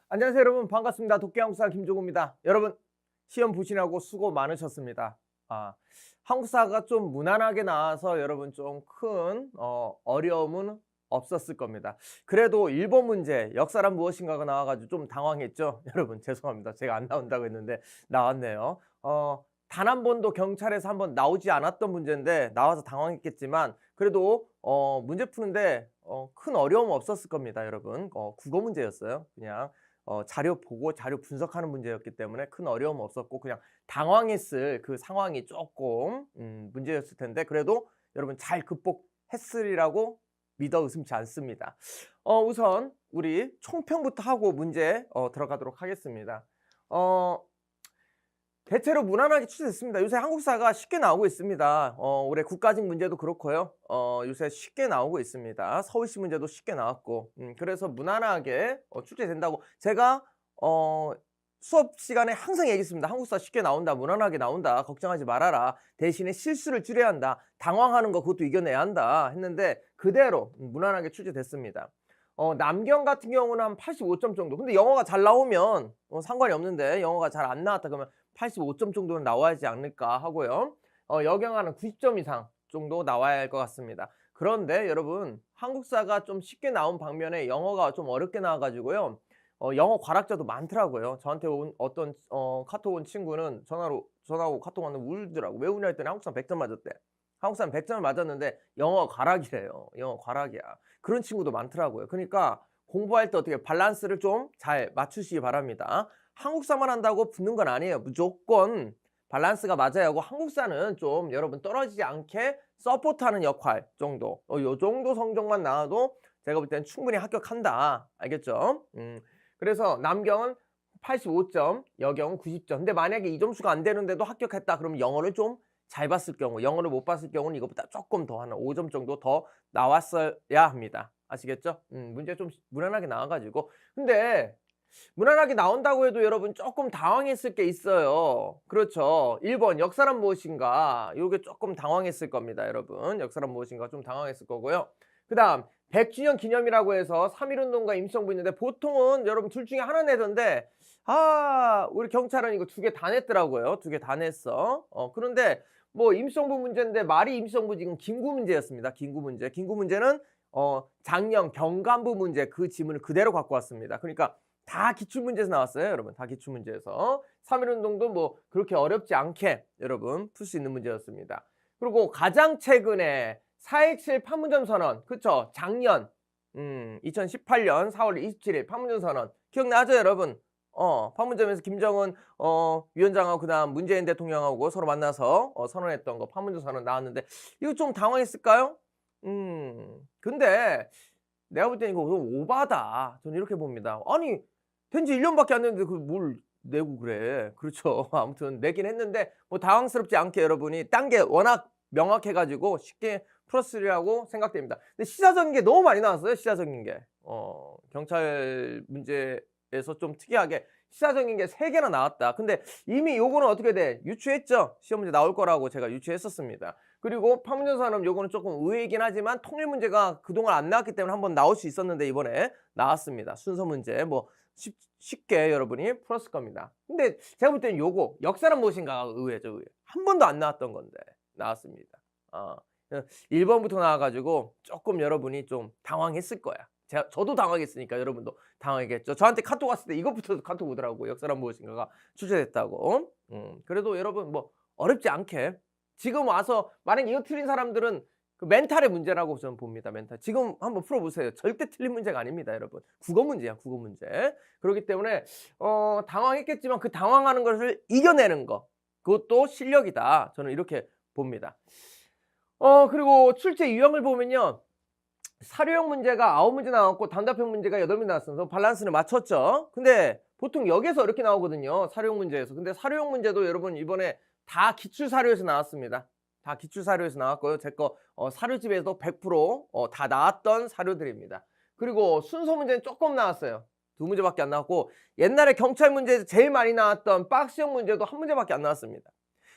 안녕하세요 여러분, 반갑습니다. 독해한국사 김종우입니다. 여러분, 시험 보시느라고 수고 많으셨습니다. 한국사가 좀 무난하게 나와서 여러분 좀 큰 어려움은 없었을 겁니다. 그래도 일본 문제 역사란 무엇인가가 나와가지고 좀 당황했죠. 여러분 죄송합니다. 제가 안 나온다고 했는데 나왔네요. 단 한 번도 경찰에서 한번 나오지 않았던 문제인데 나와서 당황했겠지만 그래도 문제 푸는데 큰 어려움 없었을 겁니다. 여러분, 국어 문제였어요. 그냥 자료 보고 자료 분석하는 문제였기 때문에 큰 어려움 없었고 그냥 당황했을 그 상황이 조금 문제였을 텐데 그래도 여러분 잘 극복했으리라고 믿어 의심치 않습니다. 우선 우리 총평부터 하고 문제 들어가도록 하겠습니다. 대체로 무난하게 출제됐습니다. 요새 한국사가 쉽게 나오고 있습니다. 올해 국가직 문제도 그렇고요. 요새 쉽게 나오고 있습니다. 서울시 문제도 쉽게 나왔고 그래서 무난하게 출제된다고 제가 수업 시간에 항상 얘기했습니다. 한국사 쉽게 나온다, 무난하게 나온다, 걱정하지 말아라. 대신에 실수를 줄여야 한다, 당황하는 거 그것도 이겨내야 한다 했는데 그대로 무난하게 출제됐습니다. 남경 같은 경우는 한 85점 정도. 근데 영어가 잘 나오면 상관이 없는데 영어가 잘 안 나왔다 그러면 85점 정도는 나와야지 않을까 하고요. 여경하는 90점 이상 정도 나와야 할 것 같습니다. 그런데 여러분, 한국사가 좀 쉽게 나온 반면에 영어가 좀 어렵게 나와가지고요. 영어 과락자도 많더라고요. 저한테 온 어떤 카톡 온 친구는 전화하고 카톡 왔는데 울더라고. 왜 우냐 했더니 한국사 100점 맞았대. 한국사는 100점을 맞았는데 영어 과락이래요. 영어 과락이야. 그런 친구도 많더라고요. 그러니까 공부할 때 어떻게 밸런스를 좀 잘 맞추시기 바랍니다. 한국사만 한다고 붙는 건 아니에요. 무조건 밸런스가 맞아야 하고 한국사는 좀 여러분 떨어지지 않게 서포트하는 역할 정도. 요 정도 성적만 나와도 제가 볼 때는 충분히 합격한다. 알겠죠? 그래서 남경은 85점, 여경은 90점. 근데 만약에 이 점수가 안 되는데도 합격했다 그러면 영어를 좀 잘 봤을 경우, 영어를 못 봤을 경우는 이것보다 조금 더 한 5점 정도 더 나왔어야 합니다. 아시겠죠? 문제 좀 무난하게 나와가지고. 근데 무난하게 나온다고 해도 여러분 조금 당황했을 게 있어요. 그렇죠. 1번 역사란 무엇인가, 요게 조금 당황했을 겁니다. 여러분, 역사란 무엇인가 좀 당황했을 거고요. 그 다음 100주년 기념이라고 해서 3.1운동과 임시정부 있는데 보통은 여러분 둘 중에 하나 내던데 우리 경찰은 이거 두 개 다 냈더라고요. 두 개 다 냈어. 그런데 뭐 임시정부 문제인데 말이 임시정부 지금 김구 문제였습니다. 김구 문제. 김구 문제는 작년 경간부 문제 그 지문을 그대로 갖고 왔습니다. 그러니까 다 기출문제에서 나왔어요. 여러분, 다 기출문제에서 3.1운동도 뭐 그렇게 어렵지 않게 여러분 풀 수 있는 문제였습니다. 그리고 가장 최근에 4.17 판문점 선언, 그쵸? 작년 2018년 4월 27일 판문점 선언 기억나죠 여러분? 판문점에서 김정은 위원장하고 그다음 문재인 대통령하고 서로 만나서 선언했던 거 판문점 선언 나왔는데 이거 좀 당황했을까요? 근데 내가 볼 때는 이거 오바다. 저는 이렇게 봅니다. 아니, 된지 1년밖에 안 됐는데 그걸 뭘 내고 그래. 그렇죠. 아무튼 내긴 했는데 뭐 당황스럽지 않게 여러분이 딴 게 워낙 명확해 가지고 쉽게 풀었으리라고 생각됩니다. 근데 시사적인 게 너무 많이 나왔어요. 시사적인 게. 경찰 문제에서 좀 특이하게 시사적인 게 3개나 나왔다. 근데 이미 요거는 어떻게 돼? 유추했죠. 시험 문제 나올 거라고 제가 유추했었습니다. 그리고 판문점 선언 요거는 조금 의외이긴 하지만 통일 문제가 그동안 안 나왔기 때문에 한번 나올 수 있었는데 이번에 나왔습니다. 순서 문제 뭐 쉽게 여러분이 풀었을 겁니다. 근데 제가 볼 때는 요거 역사란 무엇인가가 의외죠. 의외. 한 번도 안 나왔던 건데 나왔습니다. 1번부터 나와가지고 조금 여러분이 좀 당황했을 거야. 저도 당황했으니까 여러분도 당황했겠죠. 저한테 카톡 왔을 때 이것부터 카톡 오더라고요. 역사란 무엇인가가 출제됐다고. 그래도 여러분 뭐 어렵지 않게 지금 와서 만약 이거 틀린 사람들은 그 멘탈의 문제라고 저는 봅니다. 멘탈. 지금 한번 풀어보세요. 절대 틀린 문제가 아닙니다, 여러분. 국어 문제야, 국어 문제. 그렇기 때문에 당황했겠지만 그 당황하는 것을 이겨내는 거, 그것도 실력이다. 저는 이렇게 봅니다. 그리고 출제 유형을 보면요. 사료형 문제가 9문제 나왔고 단답형 문제가 8문제 나왔어서 밸런스를 맞췄죠. 근데 보통 여기서 이렇게 나오거든요. 사료형 문제에서. 근데 사료형 문제도 여러분 이번에 다 기출사료에서 나왔습니다. 다 기출사료에서 나왔고요. 제 거 사료집에도 100% 다 나왔던 사료들입니다. 그리고 순서 문제는 조금 나왔어요. 2문제밖에 안 나왔고 옛날에 경찰 문제에서 제일 많이 나왔던 박스형 문제도 1문제밖에 안 나왔습니다.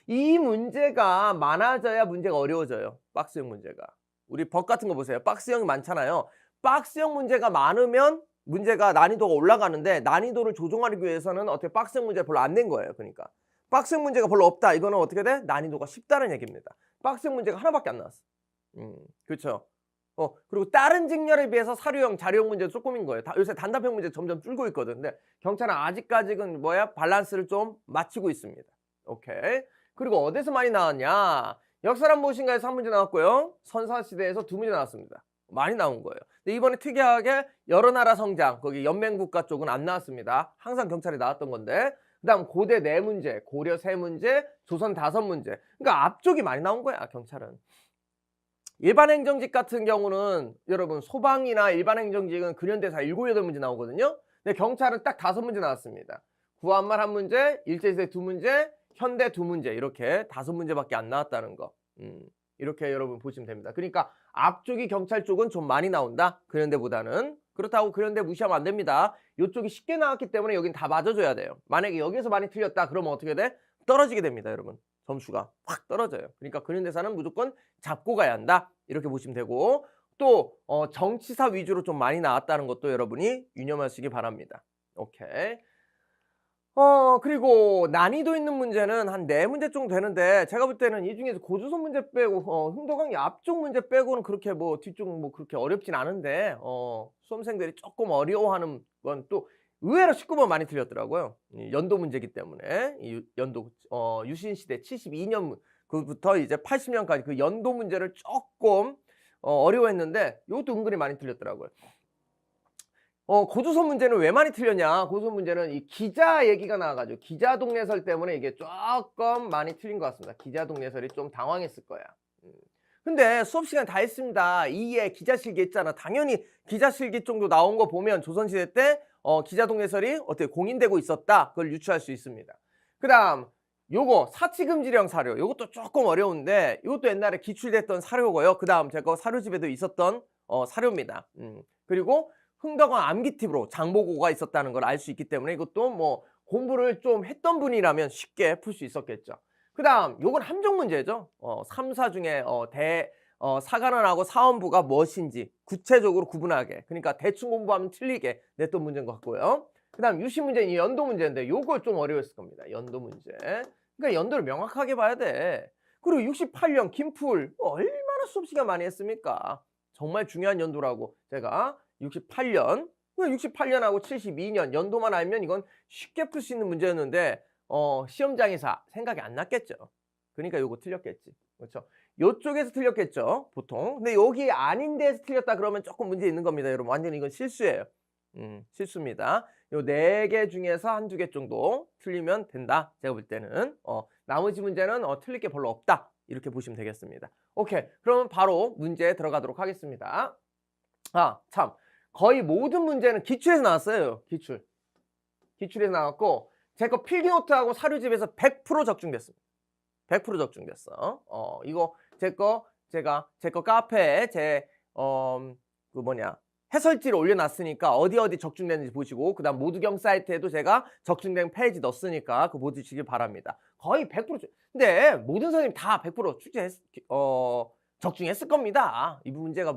이 문제가 많아져야 문제가 어려워져요. 박스형 문제가. 우리 법 같은 거 보세요. 박스형이 많잖아요. 박스형 문제가 많으면 문제가 난이도가 올라가는데 난이도를 조정하기 위해서는 어떻게 빡센 문제를 별로 안 낸 거예요. 그러니까 빡센 문제가 별로 없다. 이거는 어떻게 돼? 난이도가 쉽다는 얘기입니다. 빡센 문제가 하나밖에 안 나왔어. 그렇죠. 그리고 다른 직렬에 비해서 사료형, 자료형 문제도 조금인 거예요. 요새 단답형 문제 점점 줄고 있거든. 근데 경찰은 아직까지는 밸런스를 좀 맞추고 있습니다. 오케이. 그리고 어디서 많이 나왔냐? 역사란 무엇인가에서 한 문제 나왔고요. 선사시대에서 2문제 나왔습니다. 많이 나온 거예요. 근데 이번에 특이하게 여러 나라 성장, 거기 연맹국가 쪽은 안 나왔습니다. 항상 경찰이 나왔던 건데. 그 다음 고대 4문제, 고려 3문제, 조선 5문제. 그러니까 앞쪽이 많이 나온 거야, 경찰은. 일반 행정직 같은 경우는 여러분 소방이나 일반 행정직은 근현대사 7, 8문제 나오거든요. 근데 경찰은 딱 5문제 나왔습니다. 구한말 1문제, 일제시대 2문제, 현대 2문제 이렇게 5문제밖에 안 나왔다는 거. 이렇게 여러분 보시면 됩니다. 그러니까 앞쪽이 경찰 쪽은 좀 많이 나온다. 근현대보다는. 그렇다고 근현대 무시하면 안 됩니다. 이쪽이 쉽게 나왔기 때문에 여긴 다 맞아줘야 돼요. 만약에 여기서 많이 틀렸다 그러면 어떻게 돼? 떨어지게 됩니다, 여러분. 점수가 확 떨어져요. 그러니까 근현대사는 무조건 잡고 가야 한다. 이렇게 보시면 되고 또 정치사 위주로 좀 많이 나왔다는 것도 여러분이 유념하시기 바랍니다. 오케이. 그리고 난이도 있는 문제는 한 4문제 정도 되는데 제가 볼 때는 이 중에서 고조선 문제 빼고 흥도강의 앞쪽 문제 빼고는 그렇게 뒤쪽 그렇게 어렵진 않은데 수험생들이 조금 어려워하는 건 또 의외로 19번 많이 틀렸더라고요. 연도 문제이기 때문에 이 연도 유신시대 72년 그부터 이제 80년까지 그 연도 문제를 조금 어려워했는데 이것도 은근히 많이 틀렸더라고요. 고조선 문제는 왜 많이 틀렸냐? 고조선 문제는 이 기자 얘기가 나와가지고 기자 동네설 때문에 이게 조금 많이 틀린 것 같습니다. 기자 동네설이 좀 당황했을 거야. 근데 수업 시간 다 했습니다. 2에 기자실기 했잖아. 당연히 기자실기 정도 나온 거 보면 조선시대 때 기자 동네설이 어떻게 공인되고 있었다. 그걸 유추할 수 있습니다. 그 다음 요거 사치금지령 사료. 요것도 조금 어려운데 이것도 옛날에 기출됐던 사료고요. 그 다음 제가 사료집에도 있었던 사료입니다. 그리고 흥덕원 암기 팁으로 장보고가 있었다는 걸 알 수 있기 때문에 이것도 공부를 좀 했던 분이라면 쉽게 풀 수 있었겠죠. 그 다음 요건 함정 문제죠. 3사 중에 사관원하고 사원부가 무엇인지 구체적으로 구분하게, 그러니까 대충 공부하면 틀리게 냈던 문제인 것 같고요. 그 다음 유시 문제는 연도 문제인데 요걸 좀 어려웠을 겁니다. 연도 문제. 그러니까 연도를 명확하게 봐야 돼. 그리고 68년 김풀 얼마나 수업 시간 많이 했습니까? 정말 중요한 연도라고 제가 68년 68년하고 72년 연도만 알면 이건 쉽게 풀 수 있는 문제였는데 시험장에서 생각이 안 났겠죠. 그러니까 요거 틀렸겠지. 그렇죠? 요쪽에서 틀렸겠죠, 보통. 근데 여기 아닌 데에서 틀렸다 그러면 조금 문제 있는 겁니다, 여러분. 완전히 이건 실수예요. 실수입니다. 요 4개 중에서 1-2개 정도 틀리면 된다. 제가 볼 때는. 나머지 문제는 틀릴 게 별로 없다. 이렇게 보시면 되겠습니다. 오케이. 그러면 바로 문제에 들어가도록 하겠습니다. 참. 거의 모든 문제는 기출에서 나왔어요. 기출에서 나왔고 제 거 필기노트하고 사료집에서 100% 적중됐습니다. 100% 적중됐어. 이거 제 거 카페에 해설지를 올려놨으니까 어디 적중됐는지 보시고 그다음 모두경 사이트에도 제가 적중된 페이지 넣었으니까 그거 보시길 바랍니다. 거의 100%. 근데 모든 선생님 다 100% 적중했을 겁니다. 이 문제가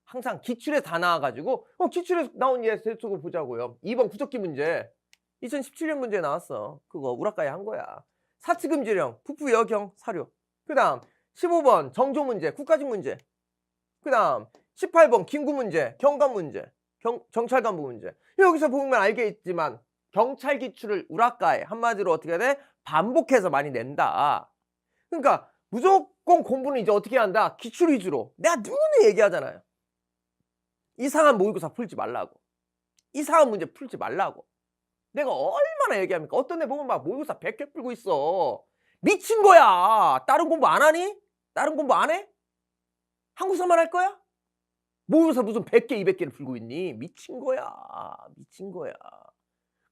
항상 기출에 다 나와가지고 기출에서 나온 예 대쪽을 보자고요. 2번 구적기 문제 2017년 문제에 나왔어. 그거 우라카이 한 거야. 사치금지령 부부여경 사료. 그 다음 15번 정조 문제 국가직 문제. 그 다음 18번 김구 문제 경감 문제 경찰 간부 문제. 여기서 보면 알겠지만 경찰 기출을 우라카이 한마디로 어떻게 돼? 반복해서 많이 낸다. 그러니까 무조건 공부는 이제 어떻게 한다? 기출 위주로. 내가 누누이 얘기하잖아요. 이상한 모의고사 풀지 말라고. 이상한 문제 풀지 말라고. 내가 얼마나 얘기합니까? 어떤 애 보면 막 모의고사 100개 풀고 있어. 미친 거야. 다른 공부 안 하니? 다른 공부 안 해? 한국사만 할 거야? 모의고사 무슨 100개, 200개를 풀고 있니? 미친 거야. 미친 거야.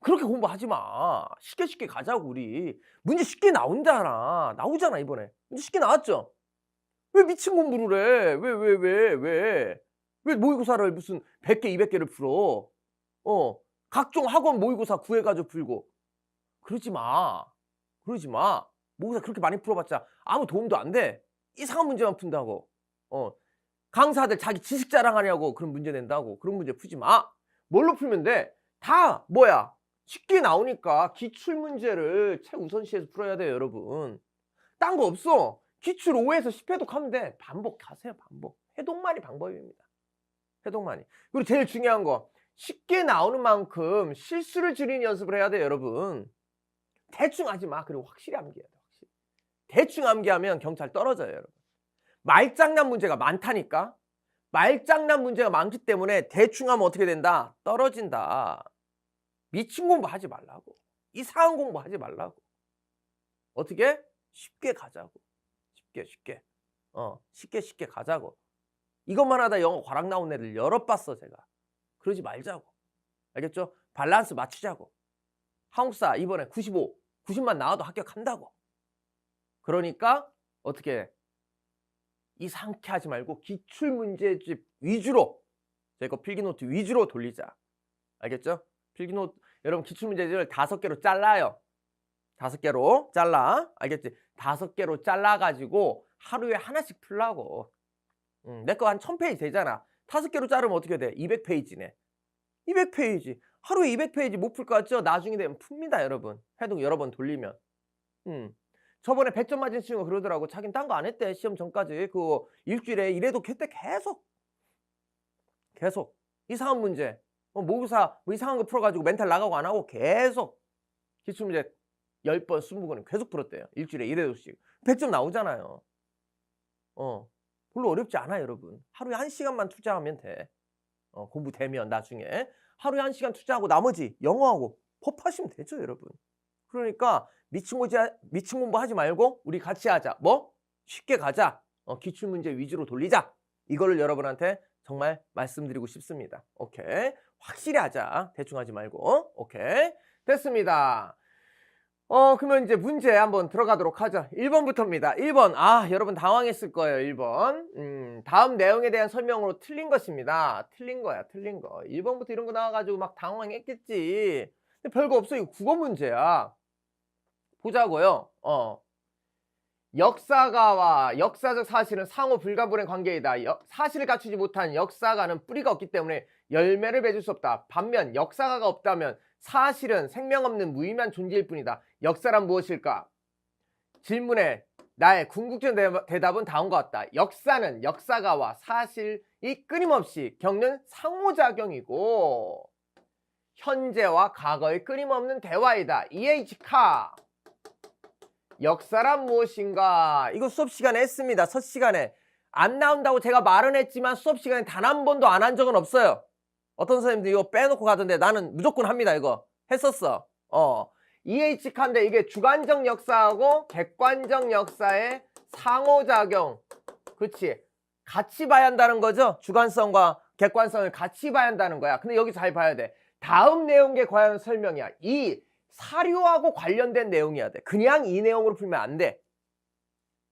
그렇게 공부하지 마. 쉽게 가자고 우리. 문제 쉽게 나온잖아. 나오잖아 이번에. 문제 쉽게 나왔죠? 왜 미친 공부를 해? 왜 모의고사를 무슨 100개, 200개를 풀어? 각종 학원 모의고사 구해가지고 풀고. 그러지 마. 모의고사 그렇게 많이 풀어봤자 아무 도움도 안 돼. 이상한 문제만 푼다고. 강사들 자기 지식 자랑하냐고 그런 문제 낸다고. 그런 문제 푸지 마. 뭘로 풀면 돼? 다 뭐야? 쉽게 나오니까 기출문제를 최우선시해서 풀어야 돼요, 여러분. 딴 거 없어. 기출 5에서 10회독 하면 돼. 반복하세요, 반복. 회독만이 방법입니다. 회독만이. 그리고 제일 중요한 거, 쉽게 나오는 만큼 실수를 줄이는 연습을 해야 돼요, 여러분. 대충 하지 마. 그리고 확실히 암기해야 돼, 확실히. 대충 암기하면 경찰 떨어져요, 여러분. 말장난 문제가 많다니까. 말장난 문제가 많기 때문에 대충 하면 어떻게 된다? 떨어진다. 미친 공부 하지 말라고. 이상한 공부 하지 말라고. 어떻게? 쉽게 가자고. 쉽게. 쉽게 가자고. 이것만 하다 영어 과락 나온 애들 여러 봤어, 제가. 그러지 말자고. 알겠죠? 밸런스 맞추자고. 한국사 이번에 95, 90만 나와도 합격한다고. 그러니까 어떻게 이상하게 하지 말고 기출문제집 위주로, 제 거 필기노트 위주로 돌리자. 알겠죠? 필기노트, 여러분 기출문제집을 5개로 잘라요. 5개로 잘라. 알겠지? 5개로 잘라가지고 하루에 하나씩 풀라고. 내 거 한 1000페이지 되잖아. 5개로 자르면 어떻게 돼? 200페이지네. 200페이지. 하루에 200페이지 못 풀 것 같죠? 나중에 되면 풉니다, 여러분. 회독 여러 번 돌리면. 저번에 100점 맞은 친구가 그러더라고. 자긴 딴 거 안 했대. 시험 전까지. 그 일주일에 1회독 했대. 계속. 이상한 문제. 모의고사 뭐 이상한 거 풀어가지고 멘탈 나가고 안 하고 계속 기출문제 10번, 20번은 계속 풀었대요. 일주일에 1회독씩. 100점 나오잖아요. 별로 어렵지 않아요, 여러분. 하루에 1시간만 투자하면 돼. 공부되면 나중에. 하루에 1시간 투자하고 나머지 영어하고 법하시면 되죠, 여러분. 그러니까 미친 공부 하지 말고 우리 같이 하자. 뭐? 쉽게 가자. 기출문제 위주로 돌리자. 이거를 여러분한테 정말 말씀드리고 싶습니다. 오케이. 확실히 하자. 대충 하지 말고. 오케이. 됐습니다. 그러면 이제 문제 한번 들어가도록 하죠. 1번부터입니다. 1번. 여러분 당황했을 거예요. 1번. 다음 내용에 대한 설명으로 틀린 것입니다. 틀린 거야. 틀린 거. 1번부터 이런 거 나와가지고 막 당황했겠지. 근데 별거 없어. 이거 국어 문제야. 보자고요. 역사가와 역사적 사실은 상호 불가분의 관계이다. 사실을 갖추지 못한 역사가는 뿌리가 없기 때문에 열매를 맺을 수 없다. 반면 역사가가 없다면 사실은 생명 없는 무의미한 존재일 뿐이다. 역사란 무엇일까? 질문에 나의 궁극적인 대답은 다음과 같다. 역사는 역사가와 사실이 끊임없이 겪는 상호작용이고 현재와 과거의 끊임없는 대화이다. E.H. 카. 역사란 무엇인가? 이거 수업 시간에 했습니다. 첫 시간에. 안 나온다고 제가 말은 했지만 수업 시간에 단 한 번도 안 한 적은 없어요. 어떤 선생님들 이거 빼놓고 가던데 나는 무조건 합니다. 이거 했었어. E.H. 카인데 이게 주관적 역사하고 객관적 역사의 상호작용. 그렇지. 같이 봐야 한다는 거죠. 주관성과 객관성을 같이 봐야 한다는 거야. 근데 여기 잘 봐야 돼. 다음 내용에 과연 설명이야. 이 사료하고 관련된 내용이어야 돼. 그냥 이 내용으로 풀면 안 돼.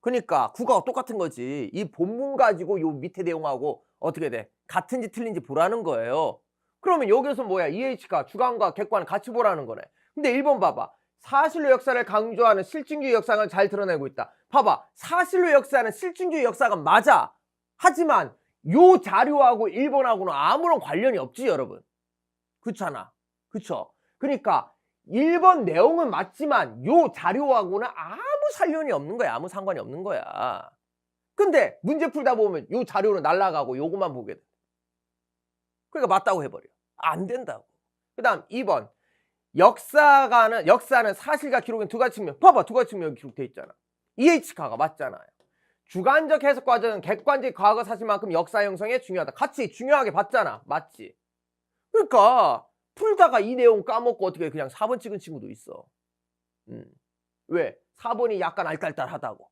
그러니까 국어가 똑같은 거지. 이 본문 가지고 요 밑에 내용하고 어떻게 돼? 같은지 틀린지 보라는 거예요. 그러면 여기서 뭐야? EH가 주관과 객관을 같이 보라는 거네. 근데 1번 봐봐. 사실로 역사를 강조하는 실증주의 역사가 잘 드러내고 있다. 봐봐. 사실로 역사는 실증주의 역사가 맞아. 하지만 요 자료하고 1번하고는 아무런 관련이 없지, 여러분. 그렇잖아. 그쵸? 그러니까 1번 내용은 맞지만 요 자료하고는 아무 관련이 없는 거야. 아무 상관이 없는 거야. 근데 문제 풀다 보면 요 자료는 날아가고 요것만 보게 돼. 그러니까 맞다고 해버려. 안 된다고. 그 다음 2번. 역사는 사실과 기록인 두 가지 측면. 봐봐. 두 가지 측면이 기록돼 있잖아. EH카가 맞잖아요. 주관적 해석 과정은 객관적 과거 사실만큼 역사 형성에 중요하다. 같이 중요하게 봤잖아. 맞지? 그러니까 풀다가 이 내용 까먹고 어떻게 그냥 4번 찍은 친구도 있어. 왜? 4번이 약간 알딸딸하다고.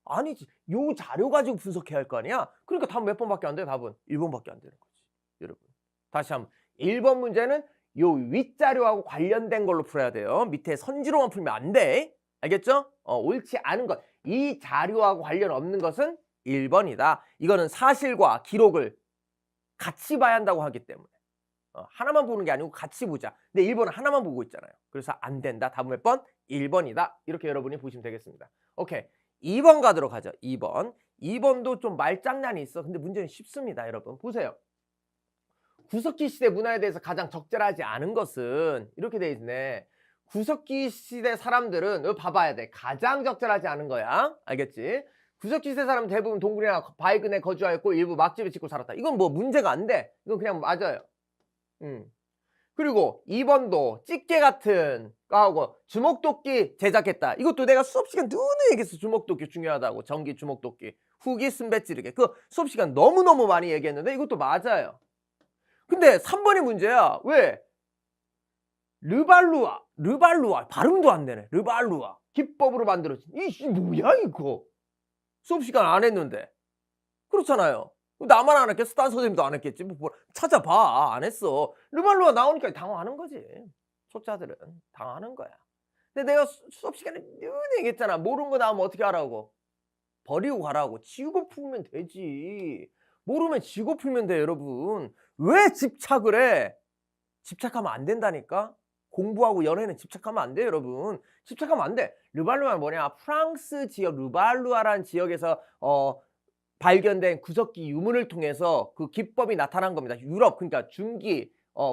아니지. 요 자료 가지고 분석해야 할 거 아니야? 그러니까 답 몇 번밖에 안 돼? 답은 1번밖에 안 되는 거지. 여러분. 다시 한번. 1번 문제는 요 윗자료하고 관련된 걸로 풀어야 돼요. 밑에 선지로만 풀면 안 돼. 알겠죠? 옳지 않은 것. 이 자료하고 관련 없는 것은 1번이다. 이거는 사실과 기록을 같이 봐야 한다고 하기 때문에. 하나만 보는 게 아니고 같이 보자. 근데 1번은 하나만 보고 있잖아요. 그래서 안 된다. 답은 몇 번? 1번이다. 이렇게 여러분이 보시면 되겠습니다. 오케이. 2번 가도록 하죠. 2번. 2번도 좀 말장난이 있어. 근데 문제는 쉽습니다, 여러분. 보세요. 구석기 시대 문화에 대해서 가장 적절하지 않은 것은 이렇게 돼 있네. 구석기 시대 사람들은 이거 봐봐야 돼. 가장 적절하지 않은 거야. 알겠지? 구석기 시대 사람은 대부분 동굴이나 바위근에 거주하였고 일부 막집을 짓고 살았다. 이건 뭐 문제가 안 돼. 이건 그냥 맞아요. 그리고 2번도 집게 같은 거하고 주먹도끼 제작했다. 이것도 내가 수업시간 누누이 얘기했어. 주먹도끼 중요하다고. 전기 주먹도끼. 후기 쓴배 찌르기. 그 수업시간 너무너무 많이 얘기했는데 이것도 맞아요. 근데 3번이 문제야. 왜? 르발루아 발음도 안 되네. 르발루아 기법으로 만들어진 이 뭐야 이거. 수업시간 안 했는데. 그렇잖아요. 나만 안 했겠어? 딴 선생님도 안 했겠지. 뭐 찾아봐. 안 했어. 르발루아 나오니까 당황하는 거지. 초짜들은 당황하는 거야. 근데 내가 수업시간에 늘 얘기했잖아. 모르는 거 나오면 어떻게 하라고. 버리고 가라고. 지우고 풀면 되지. 모르면 지우고 풀면 돼 여러분. 왜 집착을 해? 집착하면 안 된다니까. 공부하고 연애는 집착하면 안 돼 여러분. 집착하면 안 돼. 르발루아는 뭐냐. 프랑스 지역 르발루아라는 지역에서 발견된 구석기 유물을 통해서 그 기법이 나타난 겁니다. 유럽 그러니까 중기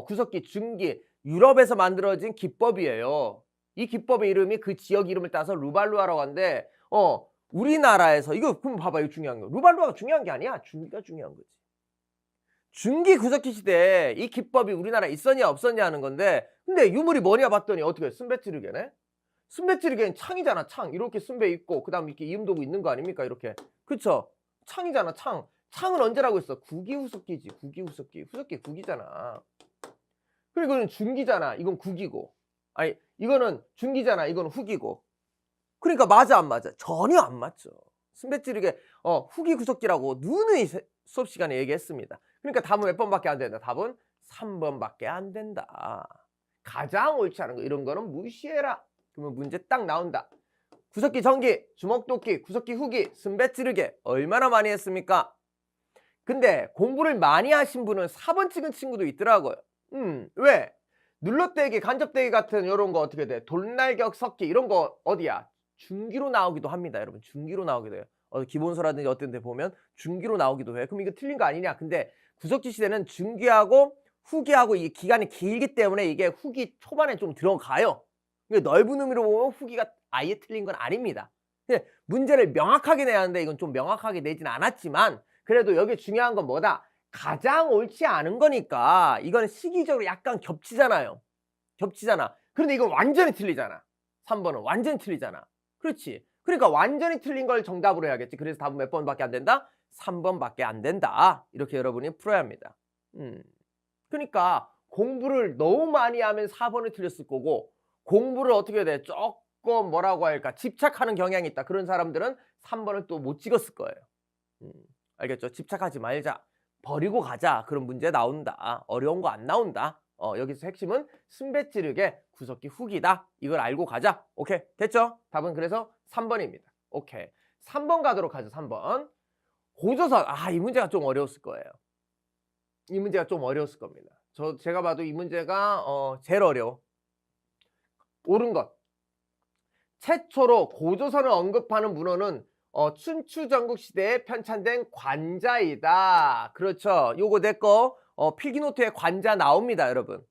구석기 중기 유럽에서 만들어진 기법이에요. 이 기법의 이름이 그 지역 이름을 따서 르발루아라고 하는데 우리나라에서 이거 그럼 봐봐. 이거 중요한 거. 르발루아가 중요한 게 아니야. 중기가 중요한 거지. 중기 구석기 시대에 이 기법이 우리나라에 있었냐 없었냐 하는 건데 근데 유물이 뭐냐 봤더니 어떻게 쓴배찌르개네? 쓴배찌르개는 창이잖아. 창 이렇게 쓴배 있고 그 다음 이렇게 이음도구 있는 거 아닙니까? 이렇게 그쵸? 창이잖아. 창. 창은 언제라고 했어? 구기후석기지. 구기후석기. 후석기 구기잖아. 그리고 이거는 중기잖아. 이건 구기고. 아니 이거는 중기잖아. 이건 후기고. 그러니까 맞아 안 맞아? 전혀 안 맞죠. 쓴배찌르개 후기 구석기라고 누누이 수업 시간에 얘기했습니다. 그러니까 답은 몇 번밖에 안 된다. 답은 3번밖에 안 된다. 가장 옳지 않은 거 이런 거는 무시해라. 그러면 문제 딱 나온다. 구석기 전기, 주먹도끼, 구석기 후기, 쓴배찌르개 얼마나 많이 했습니까? 근데 공부를 많이 하신 분은 4번 찍은 친구도 있더라고요. 왜? 눌러떼기, 간접떼기 같은 이런 거 어떻게 돼? 돌날격 석기 이런 거 어디야? 중기로 나오기도 합니다. 여러분 중기로 나오기도 해요. 기본서라든지 어떤 데 보면 중기로 나오기도 해요. 그럼 이거 틀린 거 아니냐? 근데 구석기 시대는 중기하고 후기하고 이 기간이 길기 때문에 이게 후기 초반에 좀 들어가요. 넓은 의미로 보면 후기가 아예 틀린 건 아닙니다. 근데 문제를 명확하게 내야 하는데 이건 좀 명확하게 내진 않았지만 그래도 여기 중요한 건 뭐다? 가장 옳지 않은 거니까 이건 시기적으로 약간 겹치잖아요. 겹치잖아. 그런데 이건 완전히 틀리잖아. 3번은 완전히 틀리잖아. 그렇지. 그러니까 완전히 틀린 걸 정답으로 해야겠지. 그래서 답은 몇 번밖에 안 된다? 3번밖에 안 된다. 이렇게 여러분이 풀어야 합니다. 그러니까 공부를 너무 많이 하면 4번을 틀렸을 거고 공부를 어떻게 해야 돼? 조금 뭐라고 할까? 집착하는 경향이 있다. 그런 사람들은 3번을 또 못 찍었을 거예요. 알겠죠? 집착하지 말자. 버리고 가자. 그런 문제 나온다. 어려운 거 안 나온다. 여기서 핵심은 쓴배찌르개 구석기 후기다. 이걸 알고 가자. 오케이. 됐죠? 답은 그래서 3번입니다. 오케이. 3번 가도록 하죠. 3번. 고조선. 이 문제가 좀 어려웠을 거예요. 이 문제가 좀 어려웠을 겁니다. 제가 봐도 이 문제가 제일 어려워. 옳은 것. 최초로 고조선을 언급하는 문헌은 춘추 전국시대에 편찬된 관자이다. 그렇죠. 요거 내 거 필기노트에 관자 나옵니다. 여러분.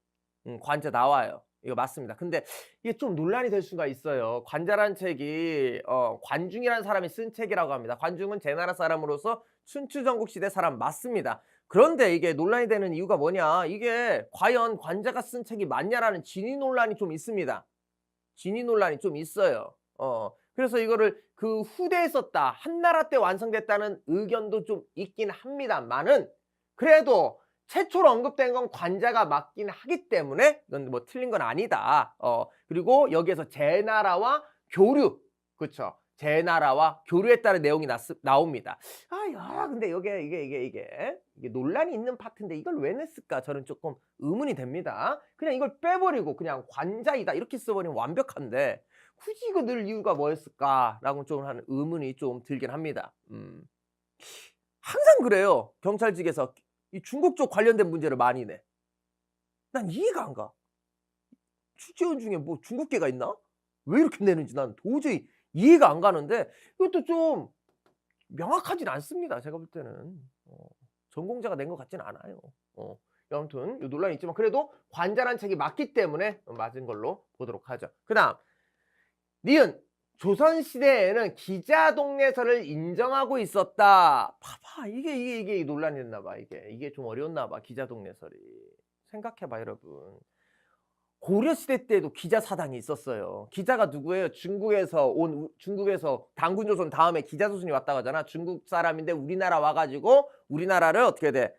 관자 나와요. 이거 맞습니다. 근데 이게 좀 논란이 될 수가 있어요. 관자라는 책이 관중이라는 사람이 쓴 책이라고 합니다. 관중은 제나라 사람으로서 춘추 전국시대 사람 맞습니다. 그런데 이게 논란이 되는 이유가 뭐냐. 이게 과연 관자가 쓴 책이 맞냐라는 진위 논란이 좀 있습니다. 진위 논란이 좀 있어요. 그래서 이거를 그 후대에 썼다. 한나라 때 완성됐다는 의견도 좀 있긴 합니다만은 그래도 최초로 언급된 건 관자가 맞긴 하기 때문에 이건 뭐 틀린 건 아니다. 그리고 여기에서 제나라와 교류, 그렇죠? 제나라와 교류했다는 내용이 나옵니다. 근데 이게 논란이 있는 파트인데 이걸 왜 냈을까? 저는 조금 의문이 됩니다. 그냥 이걸 빼버리고 그냥 관자이다 이렇게 써버리면 완벽한데 굳이 이거 넣을 이유가 뭐였을까라고 좀 하는 의문이 좀 들긴 합니다. 항상 그래요. 경찰직에서 이 중국 쪽 관련된 문제를 많이 내. 난 이해가 안 가. 출제원 중에 뭐 중국계가 있나? 왜 이렇게 내는지 난 도저히 이해가 안 가는데 이것도 좀 명확하진 않습니다. 제가 볼 때는 전공자가 낸 것 같지는 않아요. 아무튼 요 논란이 있지만 그래도 관자란 책이 맞기 때문에 맞은 걸로 보도록 하죠. 그 다음 니은 조선시대에는 기자동네설을 인정하고 있었다. 봐봐 이게 논란이 됐나봐. 이게 좀 어려웠나봐. 기자동네설이. 생각해봐 여러분. 고려시대 때도 기자사당이 있었어요. 기자가 누구예요? 중국에서 당군조선 다음에 기자조선이 왔다고 하잖아. 중국 사람인데 우리나라 와가지고 우리나라를 어떻게 돼?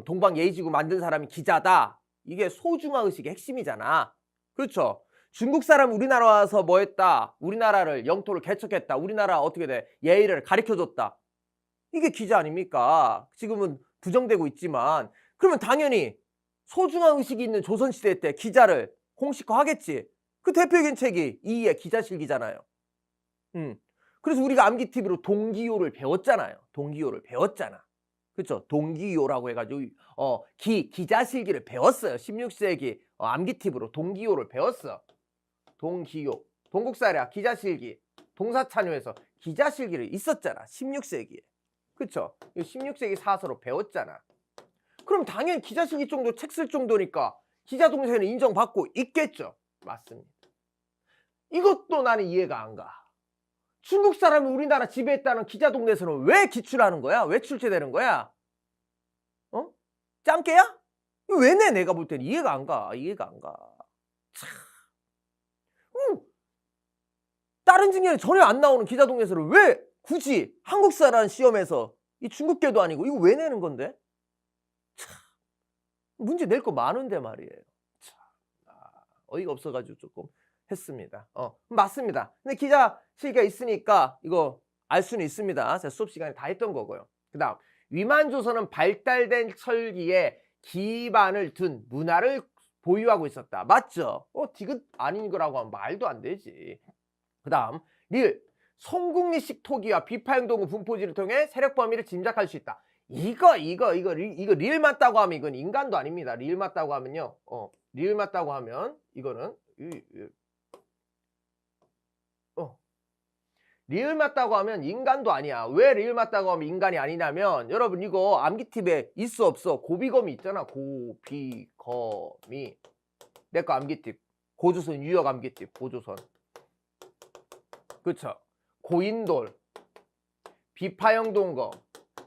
동방예의지구 만든 사람이 기자다. 이게 소중화의식의 핵심이잖아. 그렇죠? 중국 사람 우리나라 와서 뭐 했다? 우리나라를 영토를 개척했다. 우리나라 어떻게 돼? 예의를 가르쳐줬다. 이게 기자 아닙니까? 지금은 부정되고 있지만 그러면 당연히 소중한 의식이 있는 조선시대 때 기자를 공식화하겠지. 그 대표적인 책이 이의 기자실기잖아요. 그래서 우리가 암기TV로 동기요를 배웠잖아요. 동기요를 배웠잖아. 그렇죠? 동기요라고 해가지고 기자실기를 배웠어요. 16세기 암기TV로 동기요를 배웠어. 동기요. 동국사랴 기자실기. 동사찬요에서 기자실기를 있었잖아. 16세기에. 그렇죠? 16세기 사서로 배웠잖아. 그럼 당연히 기자실기 정도 책 쓸 정도니까 기자동네설은 인정받고 있겠죠. 맞습니다. 이것도 나는 이해가 안 가. 중국 사람이 우리나라 지배했다는 기자동네설은 왜 기출하는 거야? 왜 출제되는 거야? 짱깨야? 왜 내? 내가 볼 때는 이해가 안 가. 이해가 안 가. 참. 다른 직렬에 전혀 안 나오는 기자동네설을 왜 굳이 한국사라는 시험에서 이 중국계도 아니고 이거 왜 내는 건데? 참. 문제 낼 거 많은데 말이에요. 참. 어이가 없어가지고 조금 했습니다. 맞습니다. 근데 기자실기가 있으니까 이거 알 수는 있습니다. 제가 수업 시간에 다 했던 거고요. 그 다음 위만조선은 발달된 설기에 기반을 둔 문화를 보유하고 있었다. 맞죠? 디귿 아닌 거라고 하면 말도 안 되지. 그 다음 리을 송국리식 토기와 비파행동의 분포지를 통해 세력 범위를 짐작할 수 있다. 이거 리을 맞다고 하면 이건 인간도 아닙니다. 리을 맞다고 하면요. 리을 맞다고 하면 이거는 리을 맞다고 하면 인간도 아니야. 왜 리을 맞다고 하면 인간이 아니냐면 여러분 이거 암기팁에 있어 없어? 고비검이 있잖아. 고비검이 내 거 암기팁. 고조선 유역 암기팁. 고조선. 그쵸? 고인돌, 비파형 동검,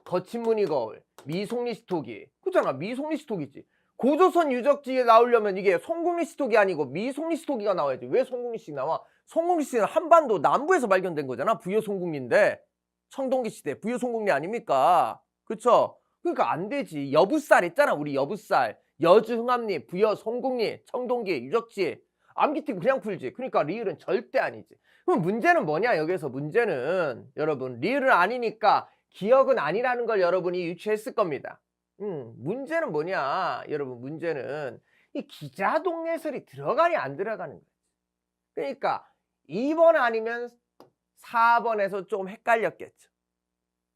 거친 무늬 거울, 미송리식 토기. 그잖아. 미송리식 토기지. 고조선 유적지에 나오려면 이게 송국리식 토기 아니고 미송리식 토기가 나와야지. 왜 송국리식 나와? 송국리식은 한반도 남부에서 발견된 거잖아. 부여 송국리인데 청동기 시대 부여 송국리 아닙니까? 그쵸? 그러니까 안 되지. 여부살 했잖아. 우리 여부살. 여주 흥암리, 부여 송국리, 청동기 유적지. 암기팁 그냥 풀지. 그러니까 리을은 절대 아니지. 그럼 문제는 뭐냐? 여기서 문제는 여러분 리을은 아니니까 기억은 아니라는 걸 여러분이 유추했을 겁니다. 문제는 뭐냐? 여러분 문제는 이 기자동네설이 들어가냐 안 들어가는 거예요. 그러니까 2번 아니면 4번에서 좀 헷갈렸겠죠.